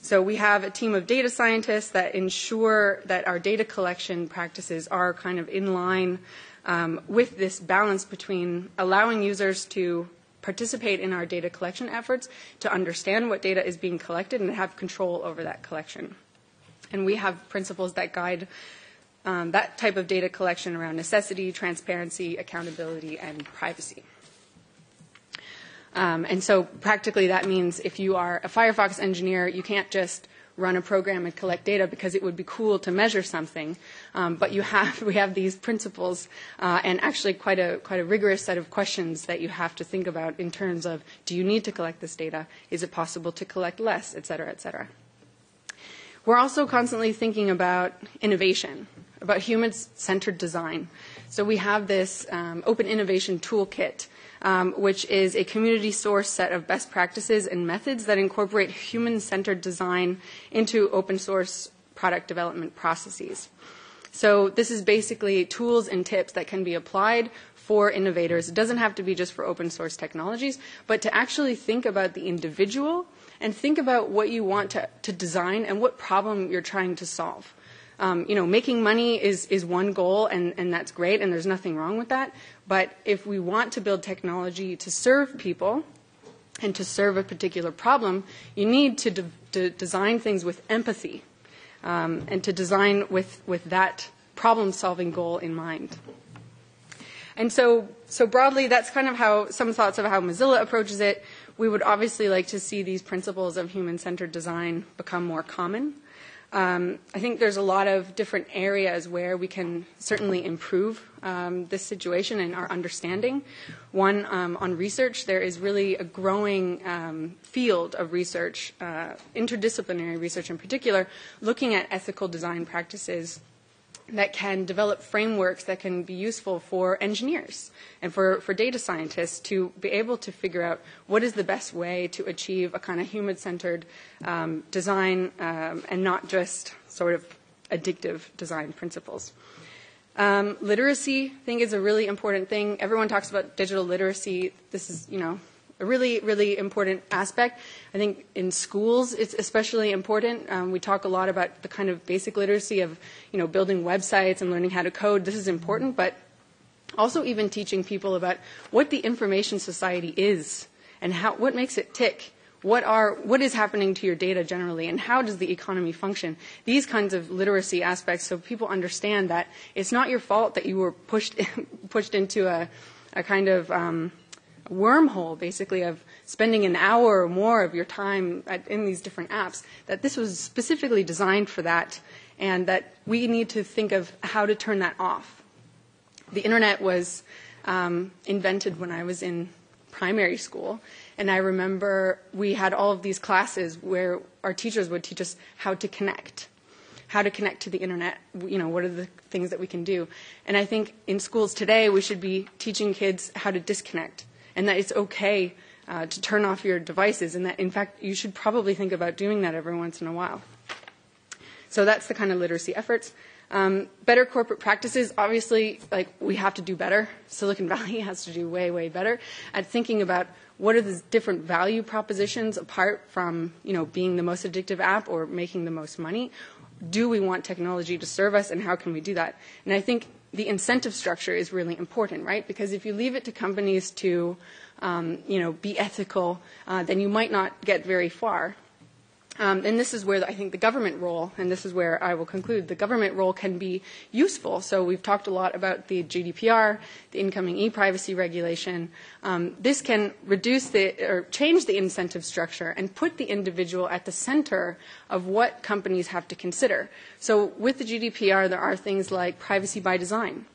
So we have a team of data scientists that ensure that our data collection practices are kind of in line with this balance between allowing users to participate in our data collection efforts, to understand what data is being collected, and have control over that collection. And we have principles that guide that type of data collection around necessity, transparency, accountability, and privacy. And so practically that means if you are a Firefox engineer, you can't just run a program and collect data because it would be cool to measure something. But we have these principles and actually quite a rigorous set of questions that you have to think about in terms of, do you need to collect this data? Is it possible to collect less, et cetera, et cetera. We're also constantly thinking about innovation, about human-centered design. So we have this open innovation toolkit, which is a community-sourced set of best practices and methods that incorporate human-centered design into open-source product development processes. So this is basically tools and tips that can be applied for innovators. It doesn't have to be just for open-source technologies, but to actually think about the individual and think about what you want to design and what problem you're trying to solve. Making money is one goal, and that's great, and there's nothing wrong with that. But if we want to build technology to serve people and to serve a particular problem, you need to design things with empathy and to design with that problem-solving goal in mind. And so broadly, that's kind of how some thoughts of how Mozilla approaches it. We would obviously like to see these principles of human-centered design become more common. I think there's a lot of different areas where we can certainly improve this situation and our understanding. One, on research, there is really a growing field of research, interdisciplinary research in particular, looking at ethical design practices that can develop frameworks that can be useful for engineers and for data scientists to be able to figure out what is the best way to achieve a kind of human-centered design and not just sort of addictive design principles. Literacy, I think, is a really important thing. Everyone talks about digital literacy. This is, a really, really important aspect. I think in schools it's especially important. We talk a lot about the kind of basic literacy of, building websites and learning how to code. This is important, but also even teaching people about what the information society is and what makes it tick. What is happening to your data generally, and how does the economy function? These kinds of literacy aspects, so people understand that it's not your fault that you were pushed into a kind of wormhole, basically, of spending an hour or more of your time in these different apps, that this was specifically designed for that, and that we need to think of how to turn that off. The internet was invented when I was in primary school, and I remember we had all of these classes where our teachers would teach us how to connect to the internet, what are the things that we can do. And I think in schools today we should be teaching kids how to disconnect, and that it's okay to turn off your devices, and that, in fact, you should probably think about doing that every once in a while. So that's the kind of literacy efforts. Better corporate practices, obviously, we have to do better. Silicon Valley has to do way, way better at thinking about what are the different value propositions apart from, being the most addictive app or making the most money. Do we want technology to serve us, and how can we do that? And I think the incentive structure is really important, right? Because if you leave it to companies to, be ethical, then you might not get very far. And this is where I think the government role, and this is where I will conclude, the government role can be useful. So we've talked a lot about the GDPR, the incoming e-privacy regulation. This can reduce or change the incentive structure and put the individual at the center of what companies have to consider. So with the GDPR, there are things like privacy by design.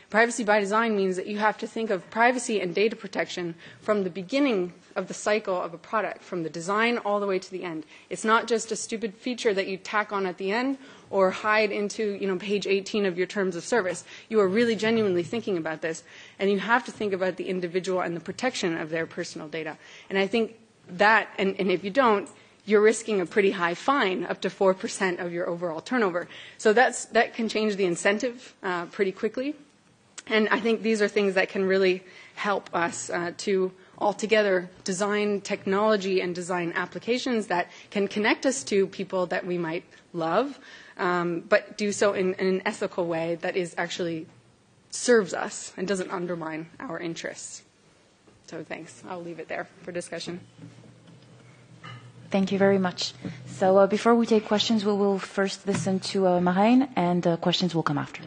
Privacy by design means that you have to think of privacy and data protection from the beginning of the cycle of a product, from the design all the way to the end. It's not just a stupid feature that you tack on at the end or hide into, page 18 of your terms of service. You are really genuinely thinking about this, and you have to think about the individual and the protection of their personal data. And I think that, and if you don't, you're risking a pretty high fine, up to 4% of your overall turnover. So that can change the incentive pretty quickly. And I think these are things that can really help us to altogether design technology and design applications that can connect us to people that we might love, but do so in an ethical way that is actually serves us and doesn't undermine our interests. So thanks. I'll leave it there for discussion. Thank you very much. So before we take questions, we will first listen to Marijn, and questions will come after.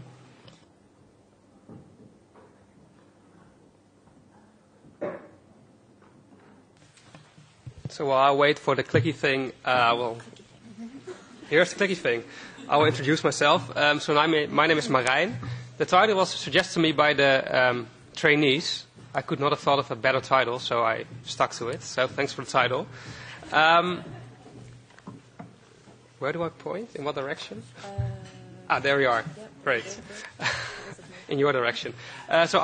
So while I wait for the clicky thing, here's the clicky thing. I will introduce myself. So my name is Marijn. The title was suggested to me by the trainees. I could not have thought of a better title, so I stuck to it. So thanks for the title. Where do I point? In what direction? There you are. Yep. Great. In your direction. So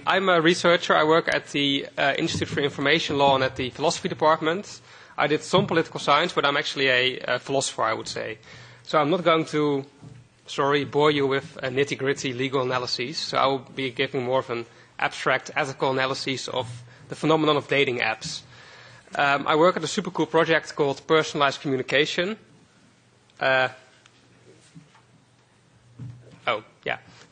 I'm a researcher. I work at the Institute for Information Law and at the Philosophy Department. I did some political science, but I'm actually a philosopher, I would say. So I'm not going to, bore you with a nitty-gritty legal analysis. So I will be giving more of an abstract ethical analysis of the phenomenon of dating apps. I work at a super cool project called Personalized Communication.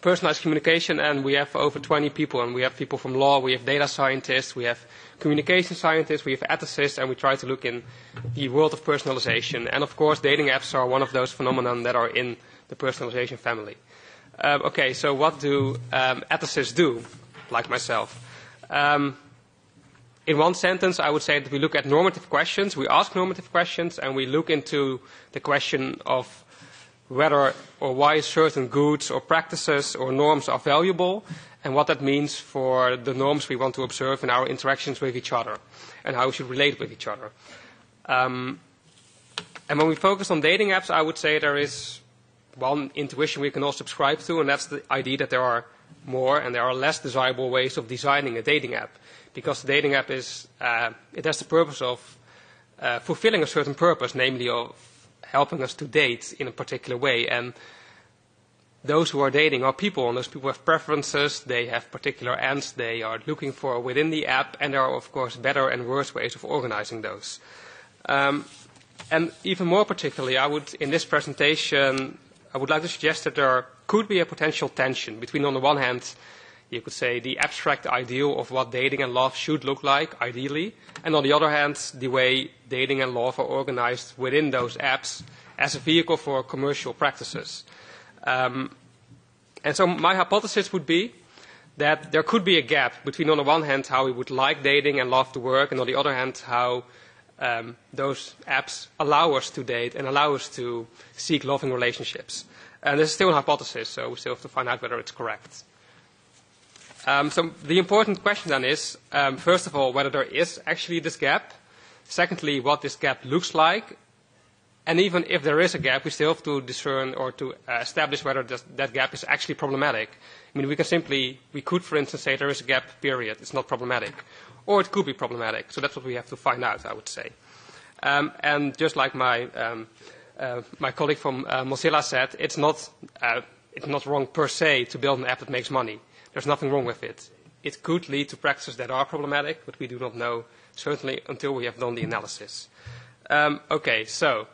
Personalized communication, and we have over 20 people, and we have people from law, we have data scientists, we have communication scientists, we have ethicists, and we try to look in the world of personalization. And of course, dating apps are one of those phenomena that are in the personalization family. So what do ethicists do, like myself? In one sentence, I would say that we look at normative questions, we ask normative questions, and we look into the question of whether or why certain goods or practices or norms are valuable, and what that means for the norms we want to observe in our interactions with each other, and how we should relate with each other. And when we focus on dating apps, I would say there is one intuition we can all subscribe to, and that's the idea that there are more and there are less desirable ways of designing a dating app. Because the dating app it has the purpose of fulfilling a certain purpose, namely of helping us to date in a particular way. And those who are dating are people, and those people have preferences, they have particular ends they are looking for within the app, and there are, of course, better and worse ways of organizing those. And even more particularly, in this presentation, I would like to suggest that there could be a potential tension between, on the one hand, you could say the abstract ideal of what dating and love should look like, ideally, and on the other hand, the way dating and love are organized within those apps as a vehicle for commercial practices. And so my hypothesis would be that there could be a gap between, on the one hand, how we would like dating and love to work, and on the other hand, how those apps allow us to date and allow us to seek loving relationships. And this is still a hypothesis, so we still have to find out whether it's correct. So the important question then is, first of all, whether there is actually this gap. Secondly, what this gap looks like. And even if there is a gap, we still have to discern or to establish whether that gap is actually problematic. I mean, we could, for instance, say there is a gap, period. It's not problematic. Or it could be problematic. So that's what we have to find out, I would say. And just like my colleague from Mozilla said, it's not wrong per se to build an app that makes money. There's nothing wrong with it. It could lead to practices that are problematic, but we do not know, certainly, until we have done the analysis. So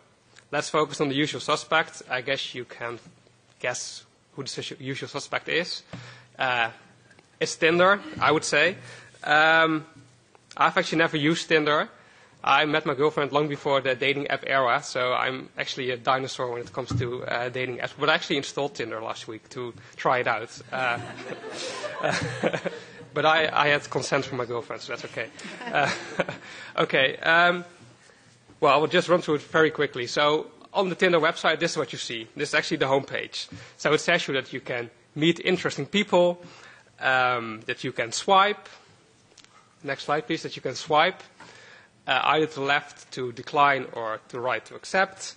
let's focus on the usual suspect. I guess you can guess who the usual suspect is. It's Tinder, I would say. I've actually never used Tinder. I met my girlfriend long before the dating app era, so I'm actually a dinosaur when it comes to dating apps. But I actually installed Tinder last week to try it out. But I had consent from my girlfriend, so that's okay. Okay. Well, I will just run through it very quickly. So on the Tinder website, this is what you see. This is actually the homepage. So it says you that you can meet interesting people, that you can swipe. Next slide, please. That you can swipe either to the left to decline or to the right to accept.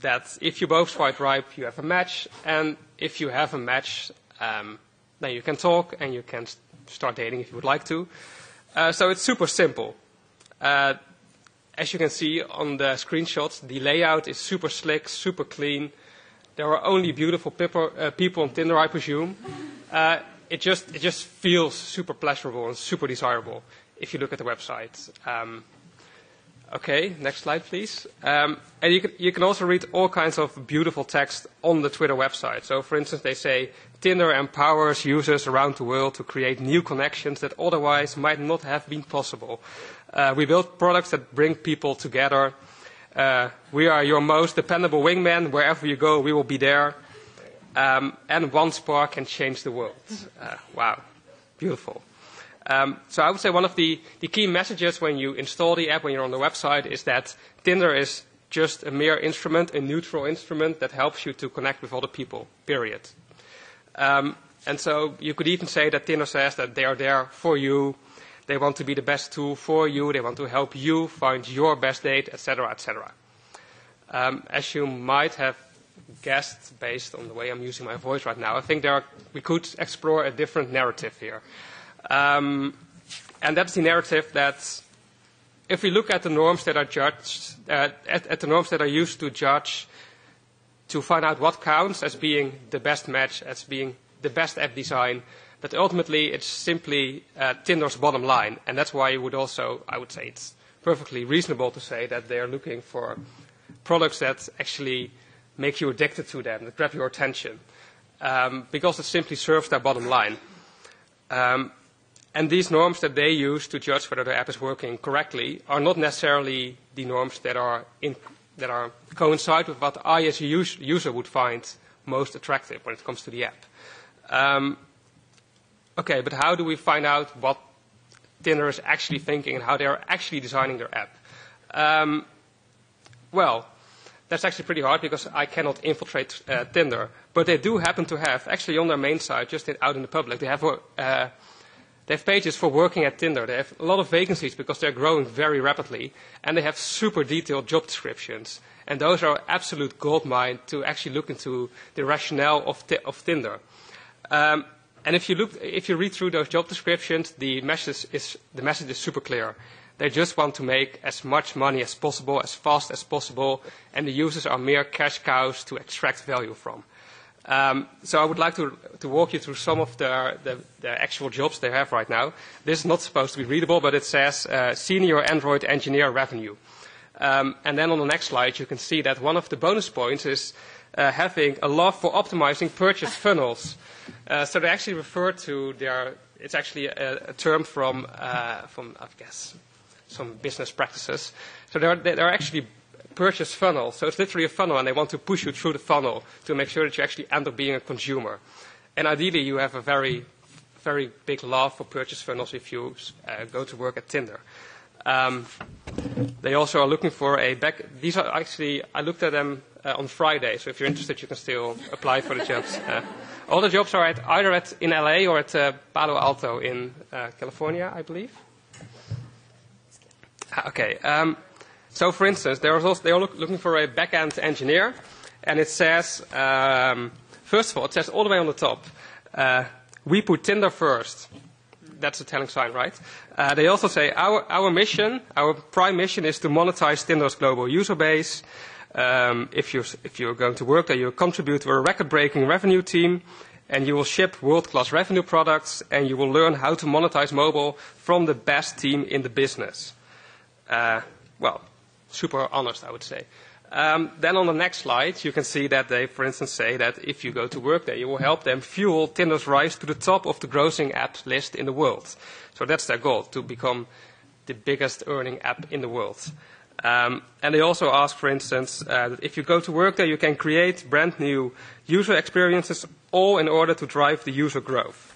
That if you both swipe right, you have a match. And if you have a match, then you can talk and you can start dating if you would like to. So it's super simple. As you can see on the screenshots, the layout is super slick, super clean. There are only beautiful people on Tinder, I presume. It just feels super pleasurable and super desirable if you look at the website. Okay, next slide, please. And you can also read all kinds of beautiful text on the Twitter website. So, for instance, they say, Tinder empowers users around the world to create new connections that otherwise might not have been possible. We build products that bring people together. We are your most dependable wingman. Wherever you go, we will be there. And one spark can change the world. Wow, beautiful. So I would say one of the key messages when you install the app, when you're on the website, is that Tinder is just a mere instrument, a neutral instrument that helps you to connect with other people, period. And so you could even say that Tinder says that they are there for you. They want to be the best tool for you. They want to help you find your best date, etc., etc. As you might have guessed, based on the way I'm using my voice right now, I think we could explore a different narrative here. And that's the narrative that if we look at the norms that are judged, at the norms that are used to judge, to find out what counts as being the best match, as being the best app design, but ultimately it's simply Tinder's bottom line. And that's why you would also, I would say it's perfectly reasonable to say that they are looking for products that actually make you addicted to them, that grab your attention, because it simply serves their bottom line. And these norms that they use to judge whether the app is working correctly are not necessarily the norms that coincide with what I as a user would find most attractive when it comes to the app. Okay, but how do we find out what Tinder is actually thinking and how they are actually designing their app? Well, that's actually pretty hard because I cannot infiltrate Tinder. But they do happen to have, actually on their main site, just out in the public, they have pages for working at Tinder. They have a lot of vacancies because they're growing very rapidly. And they have super detailed job descriptions. And those are absolute goldmine to actually look into the rationale of Tinder. And if you read through those job descriptions, the message is super clear. They just want to make as much money as possible, as fast as possible, and the users are mere cash cows to extract value from. So I would like to walk you through some of the actual jobs they have right now. This is not supposed to be readable, but it says Senior Android Engineer Revenue. And then on the next slide, you can see that one of the bonus points is having a love for optimizing purchase funnels. So they actually refer to it's actually a term from I guess, some business practices. So they're actually purchase funnels. So it's literally a funnel, and they want to push you through the funnel to make sure that you actually end up being a consumer. And ideally, you have a very, very big love for purchase funnels if you go to work at Tinder. They also are looking for these are actually, I looked at them on Friday, so if you're interested, you can still apply for the jobs. All the jobs are either in LA or at Palo Alto in California, I believe. Okay. So, for instance, they are looking for a back-end engineer, and it says, first of all, it says all the way on the top, we put Tinder first. That's a telling sign, right? They also say our mission, our prime mission, is to monetize Tinder's global user base. If you're going to work there, you contribute to a record-breaking revenue team, and you will ship world-class revenue products, and you will learn how to monetize mobile from the best team in the business. Well, super honest, I would say. Then on the next slide, you can see that they, for instance, say that if you go to work there, you will help them fuel Tinder's rise to the top of the grossing apps list in the world. So that's their goal, to become the biggest earning app in the world. And they also ask, for instance, that if you go to Workday, you can create brand new user experiences, all in order to drive the user growth.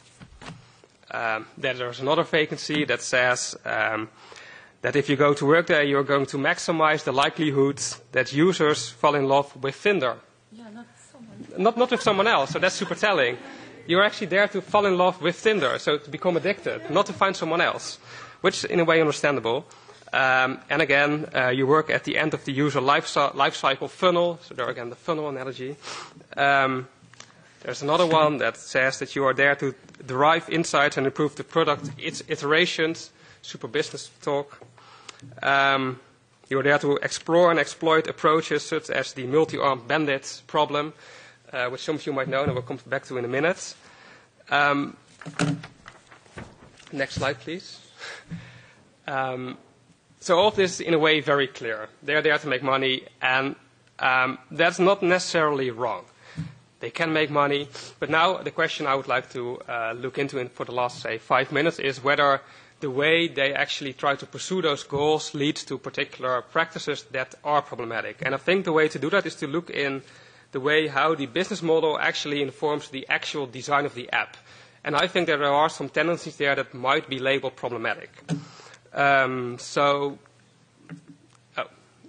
There's another vacancy that says that if you go to Workday, you're going to maximize the likelihood that users fall in love with Tinder. Yeah, Not with someone else, so that's super telling. You're actually there to fall in love with Tinder, so to become addicted, not to find someone else, which is in a way understandable. And again, you work at the end of the user life cycle funnel, so there again the funnel analogy. There's another one that says that you are there to derive insights and improve the product, its iterations, super business talk. You're there to explore and exploit approaches such as the multi-armed bandit problem, which some of you might know, and I will come back to in a minute. Next slide, please. So all of this is, in a way, very clear. They're there to make money, and that's not necessarily wrong. They can make money, but now the question I would like to look into for the last, say, 5 minutes is whether the way they actually try to pursue those goals leads to particular practices that are problematic. And I think the way to do that is to look in the way how the business model actually informs the actual design of the app. And I think that there are some tendencies there that might be labeled problematic. A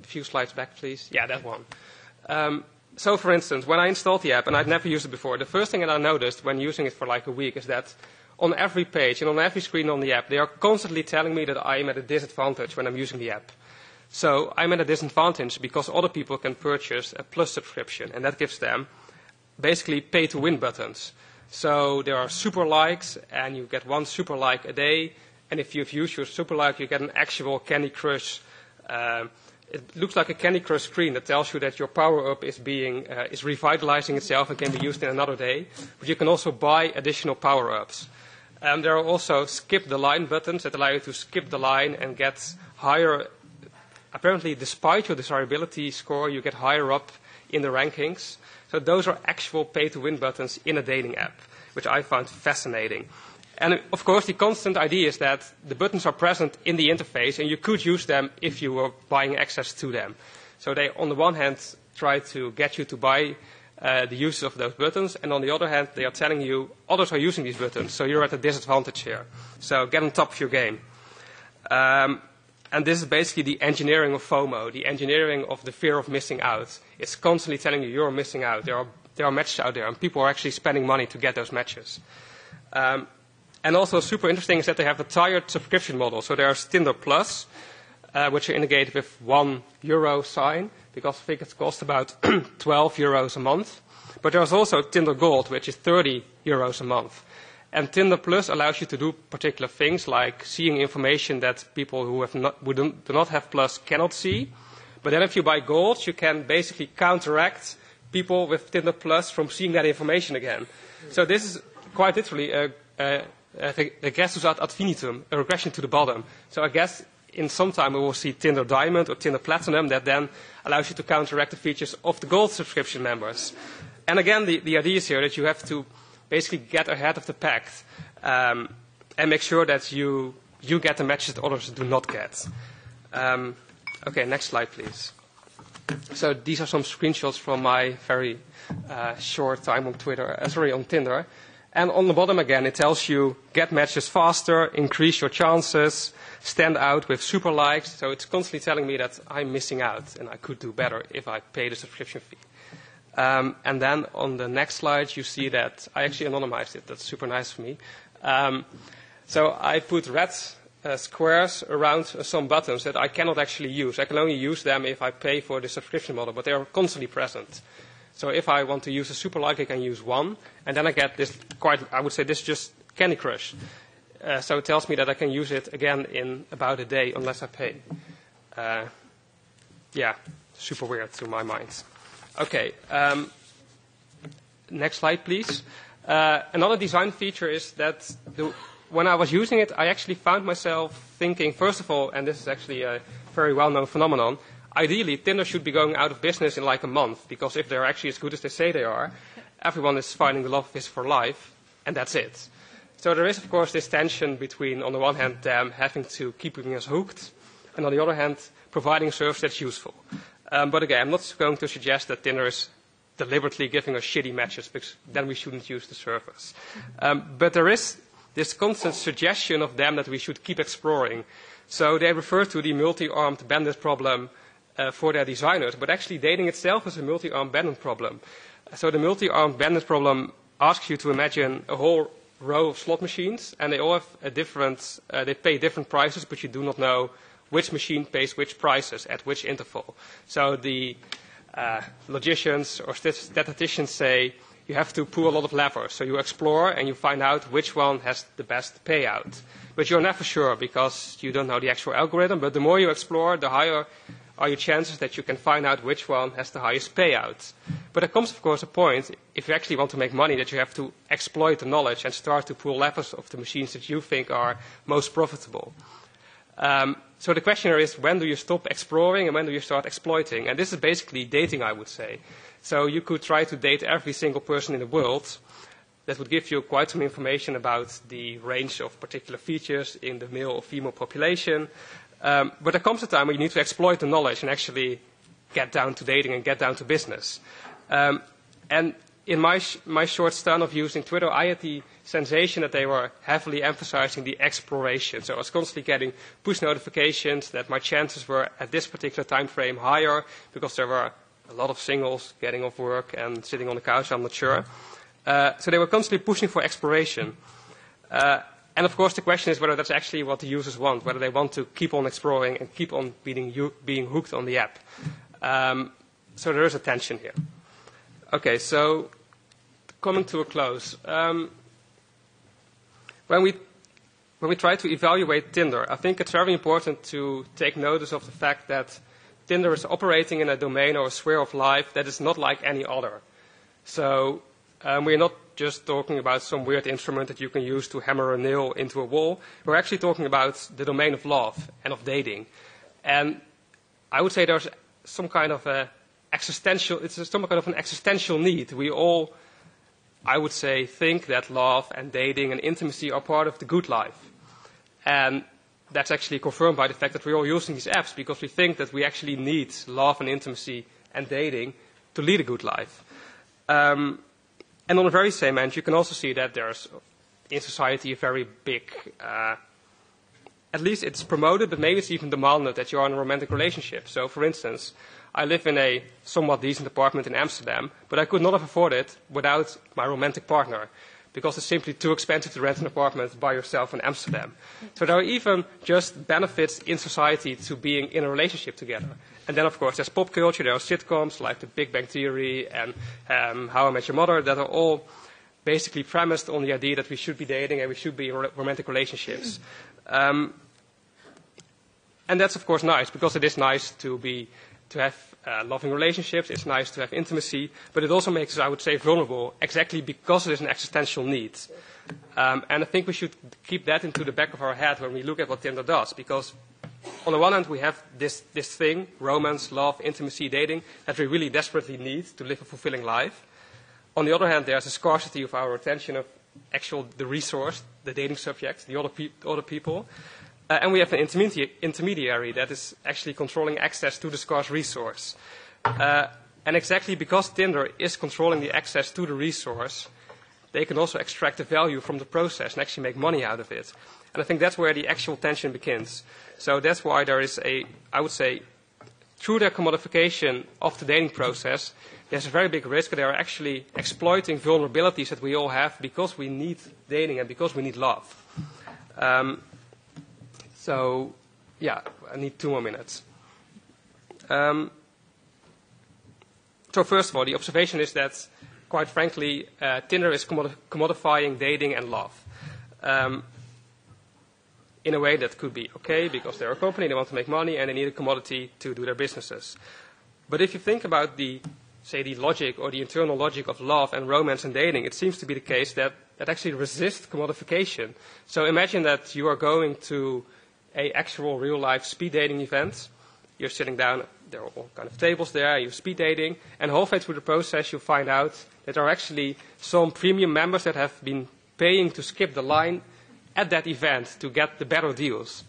few slides back, please. Yeah, that one. So, for instance, when I installed the app, and I'd never used it before, the first thing that I noticed when using it for like a week is that on every page and on every screen on the app, they are constantly telling me that I am at a disadvantage when I'm using the app. So I'm at a disadvantage because other people can purchase a plus subscription, and that gives them basically pay-to-win buttons. So there are super likes, and you get one super like a day, and if you've used your super like, you get an actual Candy Crush. It looks like a Candy Crush screen that tells you that your power-up is revitalizing itself and can be used in another day. But you can also buy additional power-ups. There are also skip the line buttons that allow you to skip the line and get higher. Apparently, despite your desirability score, you get higher up in the rankings. So those are actual pay-to-win buttons in a dating app, which I found fascinating. And of course, the constant idea is that the buttons are present in the interface, and you could use them if you were buying access to them. So they, on the one hand, try to get you to buy the use of those buttons, and on the other hand, they are telling you others are using these buttons, so you're at a disadvantage here. So get on top of your game. And this is basically the engineering of FOMO, the engineering of the fear of missing out. It's constantly telling you you're missing out. There are matches out there, and people are actually spending money to get those matches. And also super interesting is that they have a tiered subscription model. So there's Tinder Plus, which are indicated with €1 sign, because I think it costs about €12 a month. But there's also Tinder Gold, which is €30 a month. And Tinder Plus allows you to do particular things, like seeing information that people who do not have Plus cannot see. But then if you buy Gold, you can basically counteract people with Tinder Plus from seeing that information again. So this is quite literally a regressus ad infinitum, a regression to the bottom. So I guess in some time we will see Tinder Diamond or Tinder Platinum that then allows you to counteract the features of the Gold subscription members. And again, the idea is here that you have to basically get ahead of the pack and make sure that you get the matches that others do not get. Okay, next slide, please. So these are some screenshots from my very short time on on Tinder. And on the bottom again, it tells you get matches faster, increase your chances, stand out with super likes. So it's constantly telling me that I'm missing out and I could do better if I pay the subscription fee. And then on the next slide, you see that I actually anonymized it. That's super nice for me. So I put red squares around some buttons that I cannot actually use. I can only use them if I pay for the subscription model, but they are constantly present. So if I want to use a super like, I can use one, and then I get this I would say this is just Candy Crush. So it tells me that I can use it again in about a day unless I pay. Yeah, super weird to my mind. Okay, next slide, please. Another design feature is that when I was using it, I actually found myself thinking, first of all, and this is actually a very well-known phenomenon, ideally, Tinder should be going out of business in like a month, because if they're actually as good as they say they are, everyone is finding the love of his for life, and that's it. So there is, of course, this tension between, on the one hand, them having to keeping us hooked, and on the other hand, providing a service that's useful. But again, I'm not going to suggest that Tinder is deliberately giving us shitty matches, because then we shouldn't use the service. But there is this constant suggestion of them that we should keep exploring. So they refer to the multi-armed bandit problem for their designers, but actually dating itself is a multi-armed bandit problem. So the multi-armed bandit problem asks you to imagine a whole row of slot machines, and they all have a different, they pay different prices, but you do not know which machine pays which prices at which interval. So the logicians or statisticians say you have to pull a lot of levers. So you explore and you find out which one has the best payout. But you're never sure because you don't know the actual algorithm. But the more you explore, the higher are your chances that you can find out which one has the highest payout. But there comes, of course, a point, if you actually want to make money, that you have to exploit the knowledge and start to pull levers of the machines that you think are most profitable. So the question here is, when do you stop exploring and when do you start exploiting? And this is basically dating, I would say. So you could try to date every single person in the world. That would give you quite some information about the range of particular features in the male or female population. But there comes a time where you need to exploit the knowledge and actually get down to dating and get down to business. And in my short stint of using Twitter, I had the sensation that they were heavily emphasizing the exploration. So I was constantly getting push notifications that my chances were at this particular time frame higher because there were a lot of singles getting off work and sitting on the couch, I'm not sure. So they were constantly pushing for exploration. And of course the question is whether that's actually what the users want, whether they want to keep on exploring and keep on being hooked on the app. So there is a tension here. Okay, so coming to a close. When we try to evaluate Tinder, I think it's very important to take notice of the fact that Tinder is operating in a domain or a sphere of life that is not like any other. So we're not just talking about some weird instrument that you can use to hammer a nail into a wall. We're actually talking about the domain of love and of dating. And I would say there's some kind of an existential need. We all, I would say, think that love and dating and intimacy are part of the good life. And that's actually confirmed by the fact that we're all using these apps because we think that we actually need love and intimacy and dating to lead a good life. And on the very same end, you can also see that there's in society a very big, at least it's promoted, but maybe it's even demanded that you are in a romantic relationship. So, for instance, I live in a somewhat decent apartment in Amsterdam, but I could not have afforded it without my romantic partner because it's simply too expensive to rent an apartment by yourself in Amsterdam. So there are even just benefits in society to being in a relationship together. And then, of course, there's pop culture. There are sitcoms like The Big Bang Theory and How I Met Your Mother that are all basically premised on the idea that we should be dating and we should be in romantic relationships. And that's, of course, nice because it is nice to have loving relationships. It's nice to have intimacy. But it also makes us, I would say, vulnerable exactly because it is an existential need. And I think we should keep that into the back of our head when we look at what Tinder does because on the one hand, we have this thing, romance, love, intimacy, dating, that we really desperately need to live a fulfilling life. On the other hand, there's a scarcity of our attention of the resource, the dating subject, the other people. And we have an intermediary that is actually controlling access to the scarce resource. And exactly because Tinder is controlling the access to the resource, they can also extract the value from the process and actually make money out of it. And I think that's where the actual tension begins. So that's why there is I would say, through their commodification of the dating process, there's a very big risk that they are actually exploiting vulnerabilities that we all have because we need dating and because we need love. So, yeah, I need 2 more minutes. So first of all, the observation is that, quite frankly, Tinder is commodifying dating and love. In a way that could be okay because they're a company, they want to make money, and they need a commodity to do their businesses. But if you think about the logic or the internal logic of love and romance and dating, it seems to be the case that actually resists commodification. So imagine that you are going to an actual real-life speed dating event. You're sitting down, there are all kind of tables there, you're speed dating, and halfway through the process you find out that there are actually some premium members that have been paying to skip the line at that event to get the better deals.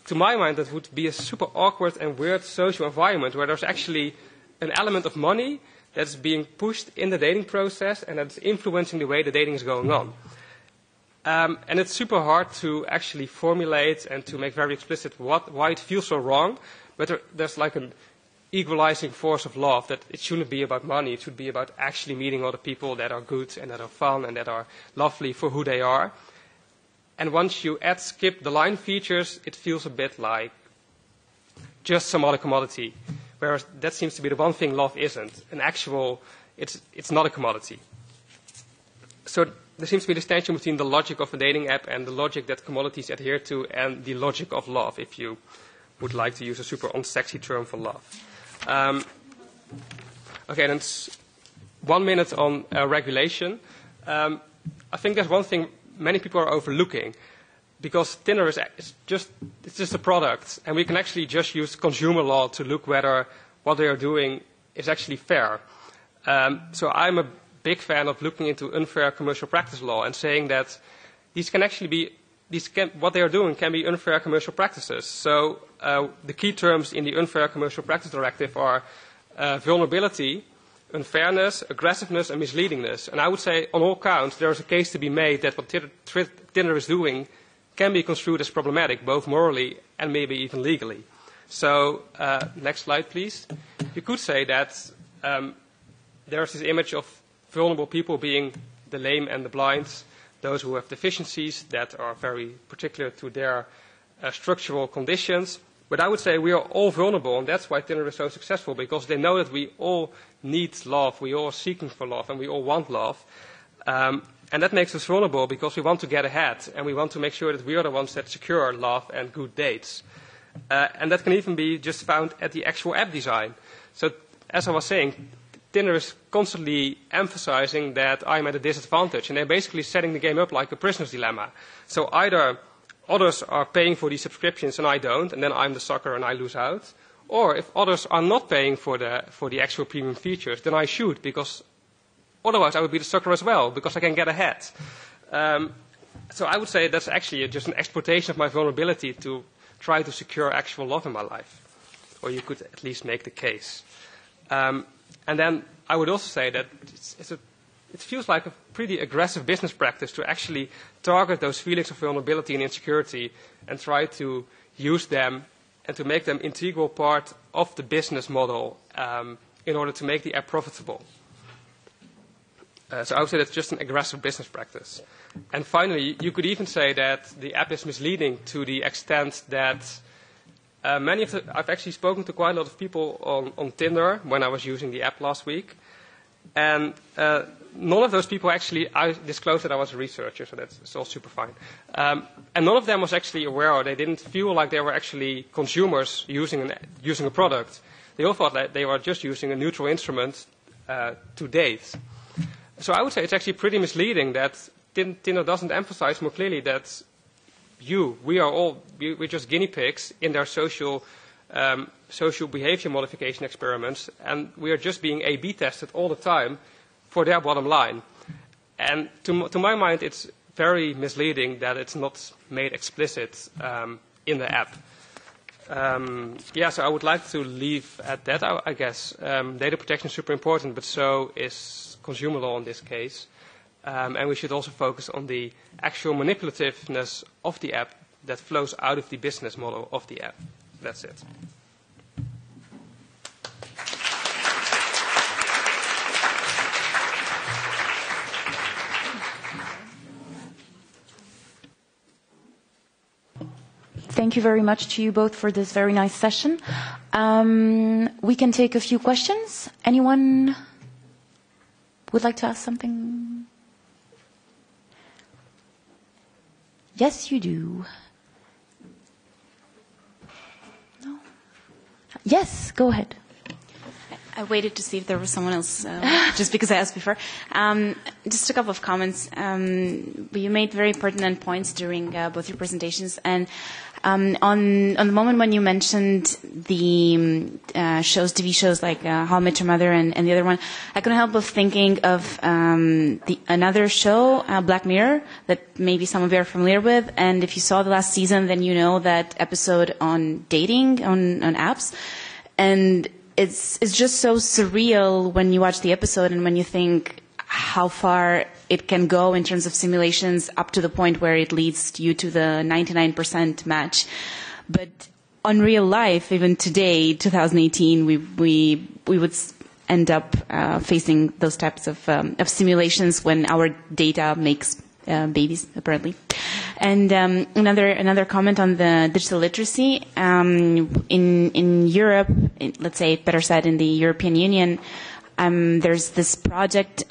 To my mind, that would be a super awkward and weird social environment where there's actually an element of money that's being pushed in the dating process and that's influencing the way the dating is going on. And it's super hard to actually formulate and to make very explicit why it feels so wrong, but there's like an equalizing force of love that it shouldn't be about money. It should be about actually meeting other people that are good and that are fun and that are lovely for who they are. And once you add skip the line features, it feels a bit like just some other commodity, whereas that seems to be the one thing love isn't. It's not a commodity. So there seems to be this tension between the logic of a dating app and the logic that commodities adhere to and the logic of love, if you would like to use a super unsexy term for love. Okay, then 1 minute on regulation. I think there's one thing many people are overlooking, because Tinder is just a product, and we can actually just use consumer law to look whether what they are doing is actually fair. So I'm a big fan of looking into unfair commercial practice law and saying that these can actually be what they are doing can be unfair commercial practices. So the key terms in the Unfair Commercial Practice Directive are vulnerability, unfairness, aggressiveness, and misleadingness. And I would say on all counts there is a case to be made that what Tinder is doing can be construed as problematic, both morally and maybe even legally. So next slide, please. You could say that there's this image of vulnerable people being the lame and the blind, those who have deficiencies that are very particular to their structural conditions. But I would say we are all vulnerable, and that's why Tinder is so successful, because they know that we all need love, we all are seeking for love, and we all want love. And that makes us vulnerable because we want to get ahead, and we want to make sure that we are the ones that secure love and good dates. And that can even be just found at the actual app design. So as I was saying, Tinder is constantly emphasizing that I'm at a disadvantage, and they're basically setting the game up like a prisoner's dilemma. So either others are paying for these subscriptions and I don't, and then I'm the sucker and I lose out. Or if others are not paying for the actual premium features, then I should, because otherwise I would be the sucker as well, because I can get ahead. So I would say that's actually just an exploitation of my vulnerability to try to secure actual love in my life. Or you could at least make the case. And then I would also say that it feels like a pretty aggressive business practice to actually target those feelings of vulnerability and insecurity and try to use them and to make them integral part of the business model in order to make the app profitable. So I would say that's just an aggressive business practice. And finally, you could even say that the app is misleading to the extent that I've actually spoken to quite a lot of people on Tinder when I was using the app last week. And none of those people actually, I disclosed that I was a researcher, so it's all super fine. And none of them was actually aware, or they didn't feel like they were actually consumers using a product. They all thought that they were just using a neutral instrument to date. So I would say it's actually pretty misleading that Tinder doesn't emphasize more clearly that we're just guinea pigs in their social behavior modification experiments, and we are just being A/B tested all the time for their bottom line. And to my mind, it's very misleading that it's not made explicit in the app. So I would like to leave at that, I guess. Data protection is super important, but so is consumer law in this case. And we should also focus on the actual manipulativeness of the app that flows out of the business model of the app. That's it. Thank you very much to you both for this very nice session. We can take a few questions. Anyone would like to ask something? Yes, you do. No? Yes, go ahead. I waited to see if there was someone else, just because I asked before. Just a couple of comments. You made very pertinent points during both your presentations, and On the moment when you mentioned the TV shows like How I Met Your Mother and the other one, I couldn't help but thinking of another show, Black Mirror, that maybe some of you are familiar with. And if you saw the last season, then you know that episode on dating on apps. And it's just so surreal when you watch the episode and when you think how far it can go in terms of simulations up to the point where it leads you to the 99% match. But on real life, even today, 2018, we would end up facing those types of simulations when our data makes babies, apparently. And another comment on the digital literacy. In Europe, let's say better said in the European Union, there's this project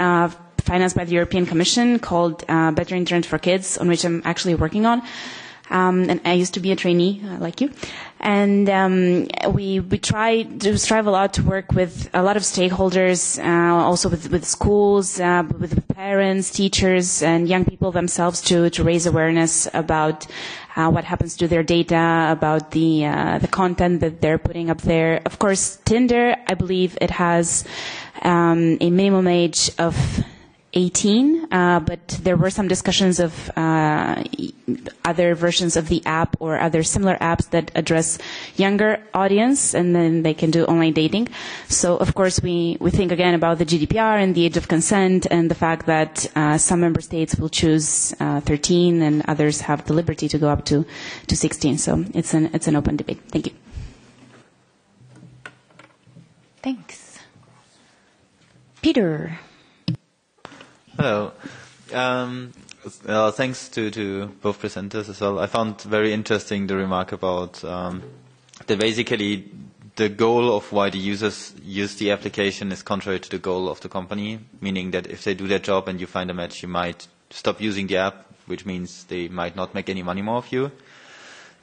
financed by the European Commission called Better Internet for Kids, on which I'm actually working on. And I used to be a trainee, like you. And we strive a lot to work with a lot of stakeholders, also with schools, with parents, teachers, and young people themselves to raise awareness about what happens to their data, about the content that they're putting up there. Of course, Tinder, I believe it has a minimum age of 18, but there were some discussions of other versions of the app or other similar apps that address younger audience, and then they can do online dating. So, of course, we think again about the GDPR and the age of consent and the fact that some member states will choose 13 and others have the liberty to go up to 16. So it's an open debate. Thank you. Thanks. Peter. Hello. Thanks to both presenters as well. I found very interesting the remark about that basically the goal of why the users use the application is contrary to the goal of the company, meaning that if they do their job and you find a match, you might stop using the app, which means they might not make any money more of you.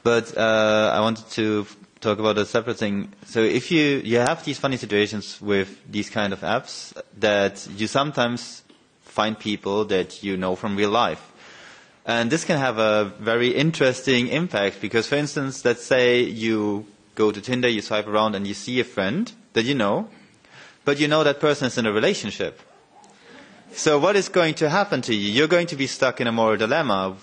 But I wanted to talk about a separate thing. So if you have these funny situations with these kind of apps that you sometimes find people that you know from real life. And this can have a very interesting impact because, for instance, let's say you go to Tinder, you swipe around and you see a friend that you know, but you know that person is in a relationship. So what is going to happen to you? You're going to be stuck in a moral dilemma.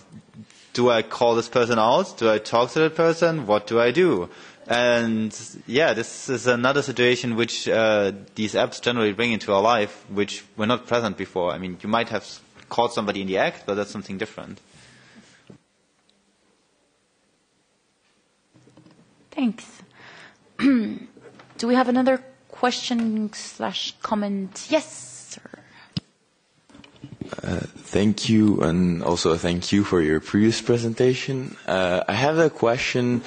Do I call this person out? Do I talk to that person? What do I do? And yeah, this is another situation which these apps generally bring into our life, which were not present before. I mean, you might have caught somebody in the act, but that's something different. Thanks. Do we have another question/comment? Yes, sir. Thank you, and also thank you for your previous presentation. I have a question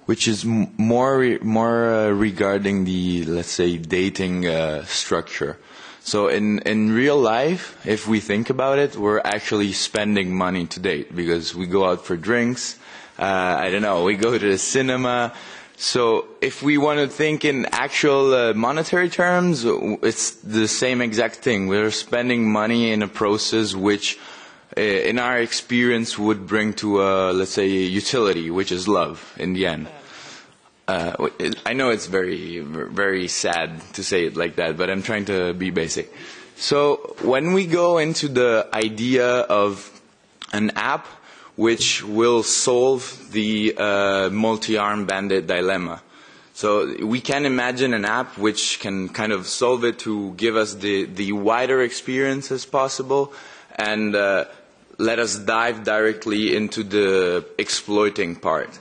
which is more regarding the, let's say, dating structure. So in real life, if we think about it, we're actually spending money to date because we go out for drinks, I don't know, we go to the cinema. So if we want to think in actual monetary terms, it's the same exact thing. We're spending money in a process which, in our experience, would bring to, let's say, utility, which is love in the end. I know it's very, very sad to say it like that, but I'm trying to be basic. So when we go into the idea of an app which will solve the multi-arm bandit dilemma, so we can imagine an app which can kind of solve it to give us the wider experience as possible and let us dive directly into the exploiting part.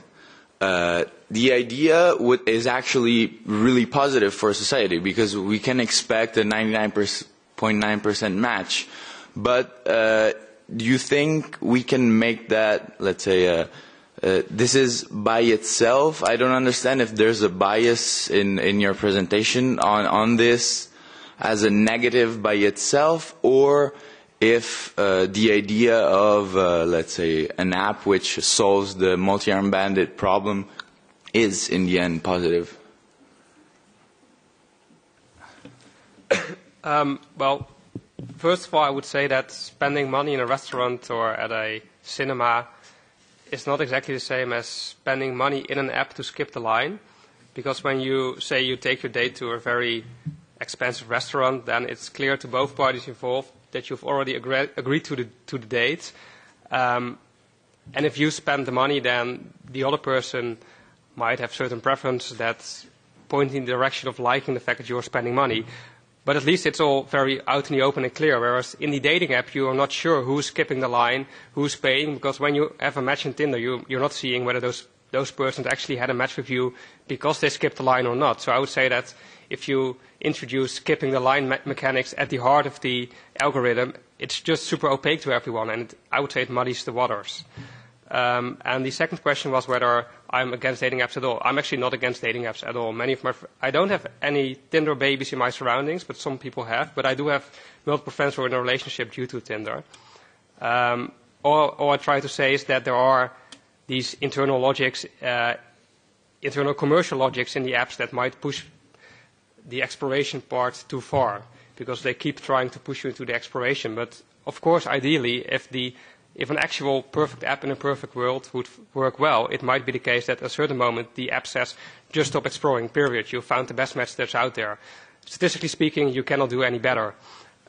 The idea is actually really positive for society because we can expect a 99.9% match. But do you think we can make that, let's say, this is by itself? I don't understand if there's a bias in your presentation on this as a negative by itself, or if the idea of, let's say, an app which solves the multi-arm bandit problem is, in the end, positive. Well, first of all, I would say that spending money in a restaurant or at a cinema is not exactly the same as spending money in an app to skip the line. Because when you say you take your date to a very expensive restaurant, then it's clear to both parties involved that you've already agreed to the date. And if you spend the money, then the other person might have certain preference that's pointing in the direction of liking the fact that you're spending money. But at least it's all very out in the open and clear, whereas in the dating app you are not sure who's skipping the line, who's paying, because when you have a match in Tinder, you're not seeing whether those persons actually had a match with you because they skipped the line or not. So I would say that if you introduce skipping the line mechanics at the heart of the algorithm, it's just super opaque to everyone, and I would say it muddies the waters. And the second question was whether I'm against dating apps at all. I'm actually not against dating apps at all. I don't have any Tinder babies in my surroundings, but some people have. But I do have multiple friends who are in a relationship due to Tinder. All I try to say is that there are these internal logics, internal commercial logics in the apps that might push the exploration part too far, because they keep trying to push you into the exploration. But of course, ideally, if an actual perfect app in a perfect world would work well, it might be the case that at a certain moment the app says, just stop exploring, period. You found the best match that's out there. Statistically speaking, you cannot do any better.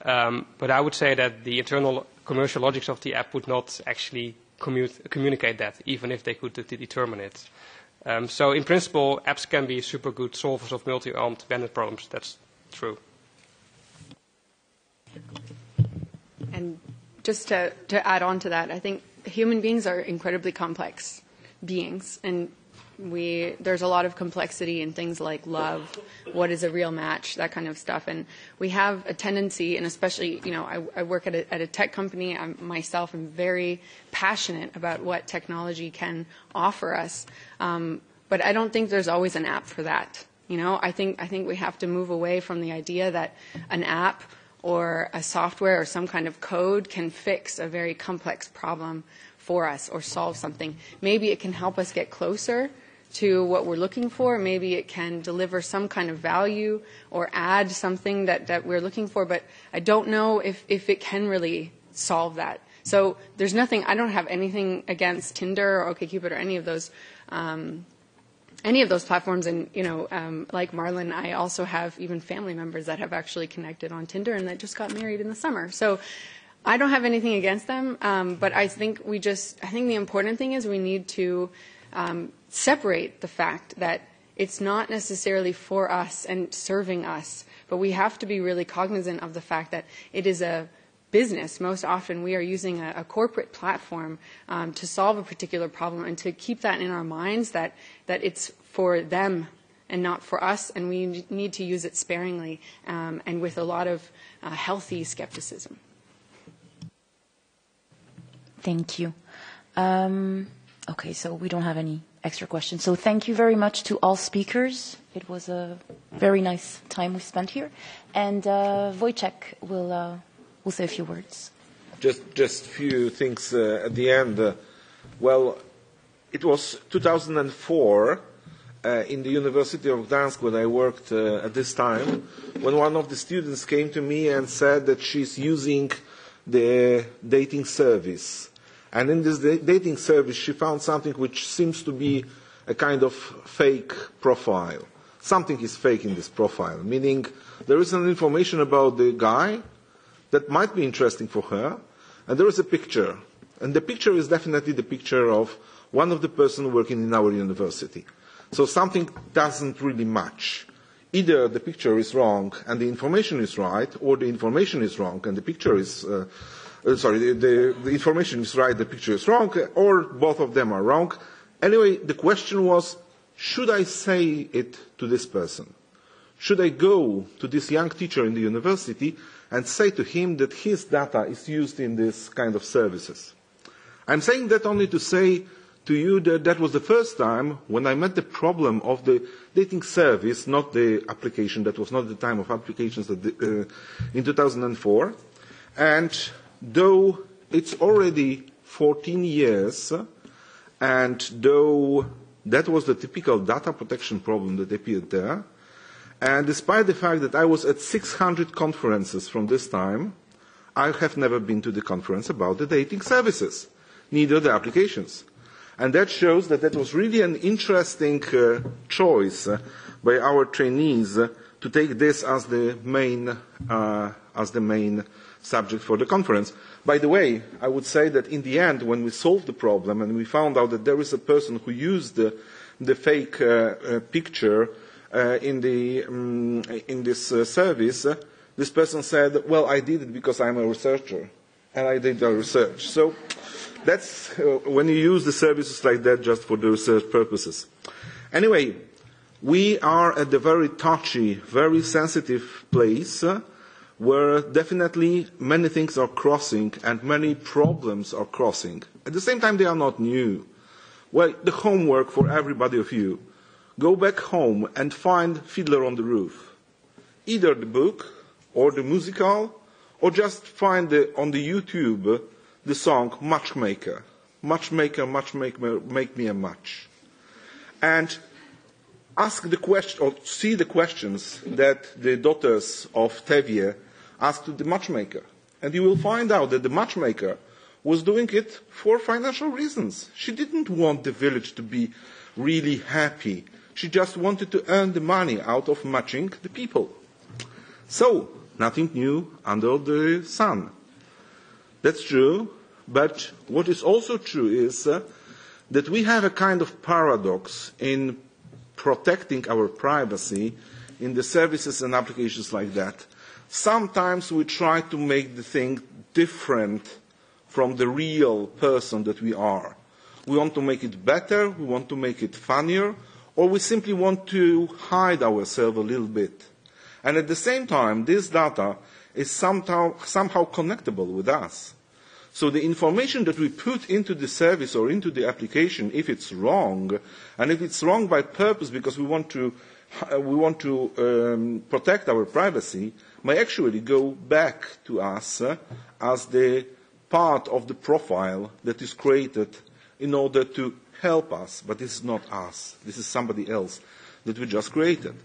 But I would say that the internal commercial logics of the app would not actually communicate that, even if they could determine it. So in principle, apps can be super good solvers of multi-armed bandit problems. That's true. And just to add on to that, I think human beings are incredibly complex beings, and there's a lot of complexity in things like love, what is a real match, that kind of stuff. And we have a tendency, and especially, I work at a tech company. I myself am very passionate about what technology can offer us, but I don't think there's always an app for that. I think we have to move away from the idea that an app or a software or some kind of code can fix a very complex problem for us or solve something. Maybe it can help us get closer to what we're looking for. Maybe it can deliver some kind of value or add something that we're looking for, but I don't know if it can really solve that. So there's nothing, I don't have anything against Tinder or OkCupid or any of those platforms. And, like Marlon, I also have even family members that have actually connected on Tinder and that just got married in the summer. So I don't have anything against them, but I think the important thing is we need to separate the fact that it's not necessarily for us and serving us, but we have to be really cognizant of the fact that it is a business. Most often we are using a corporate platform to solve a particular problem, and to keep that in our minds that it's for them and not for us, and we need to use it sparingly and with a lot of healthy skepticism. Thank you. Okay, so we don't have any extra questions. So thank you very much to all speakers. It was a very nice time we spent here. And Wojciech will say a few words. Just a few things at the end. Well, it was 2004 in the University of Gdańsk when I worked at this time, when one of the students came to me and said that she's using the dating service. And in this dating service, she found something which seems to be a kind of fake profile. Something is fake in this profile, meaning there is some information about the guy that might be interesting for her, and there is a picture. And the picture is definitely the picture of one of the persons working in our university. So something doesn't really match. Either the picture is wrong and the information is right, or the information is wrong and the picture is the information is right, the picture is wrong, or both of them are wrong. Anyway, the question was, should I say it to this person? Should I go to this young teacher in the university and say to him that his data is used in this kind of services? I'm saying that only to say to you that that was the first time when I met the problem of the dating service, not the application. That was not the time of applications in 2004. And though it's already 14 years, and though that was the typical data protection problem that appeared there, and despite the fact that I was at 600 conferences from this time, I have never been to the conference about the dating services, neither the applications. And that shows that that was really an interesting choice by our trainees to take this as the main subject for the conference. By the way, I would say that in the end, when we solved the problem and we found out that there is a person who used the fake picture in this service, this person said, well, I did it because I'm a researcher, and I did the research. So that's when you use the services like that just for the research purposes. Anyway, we are at the very touchy, very sensitive place where definitely many things are crossing and many problems are crossing. At the same time, they are not new. Well, the homework for everybody of you, go back home and find Fiddler on the Roof. Either the book or the musical, or just find on the YouTube the song Matchmaker. Matchmaker, matchmaker, make me a match. And ask the question, or see the questions that the daughters of Tevye asked the matchmaker. And you will find out that the matchmaker was doing it for financial reasons. She didn't want the village to be really happy. She just wanted to earn the money out of matching the people. So, nothing new under the sun. That's true, but what is also true is that we have a kind of paradox in protecting our privacy in the services and applications like that. Sometimes we try to make the thing different from the real person that we are. We want to make it better, we want to make it funnier, or we simply want to hide ourselves a little bit. And at the same time, this data is somehow connectable with us. So the information that we put into the service or into the application, if it's wrong, and if it's wrong by purpose because we want to protect our privacy, may actually go back to us as the part of the profile that is created in order to help us. But this is not us. This is somebody else that we just created.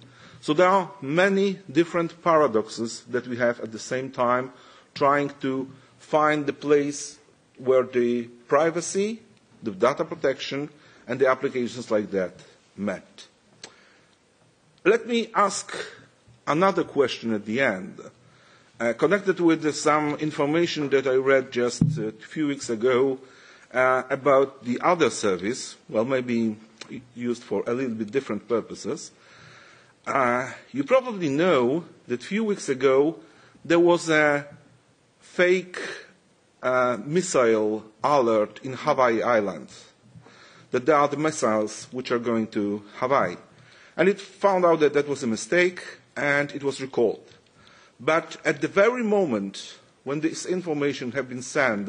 So there are many different paradoxes that we have at the same time, trying to find the place where the privacy, the data protection, and the applications like that met. Let me ask another question at the end, connected with some information that I read just a few weeks ago about the other service, well, maybe used for a little bit different purposes. You probably know that a few weeks ago there was a fake missile alert in Hawaii Islands, that there are the missiles which are going to Hawaii. And it found out that that was a mistake, and it was recalled. But at the very moment when this information had been sent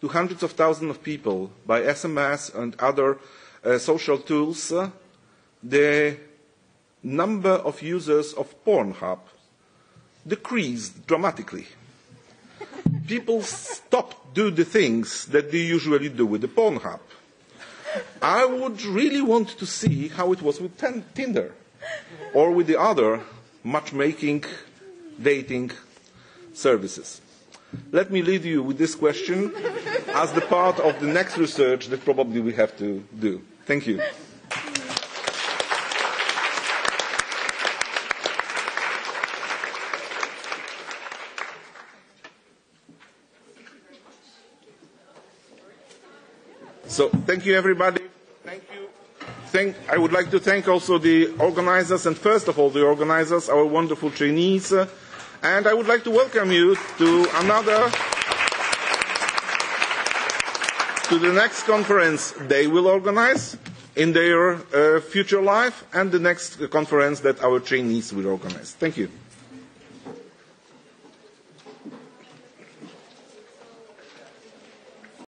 to hundreds of thousands of people by SMS and other social tools, the number of users of Pornhub decreased dramatically. People stopped doing the things that they usually do with the Pornhub. I would really want to see how it was with Tinder or with the other matchmaking, dating services. Let me leave you with this question as the part of the next research that probably we have to do. Thank you. So, thank you, everybody. Thank you. I would like to thank also the organizers, and first of all, the organizers, our wonderful trainees. And I would like to welcome you to the next conference they will organize in their future life, and the next conference that our trainees will organize. Thank you.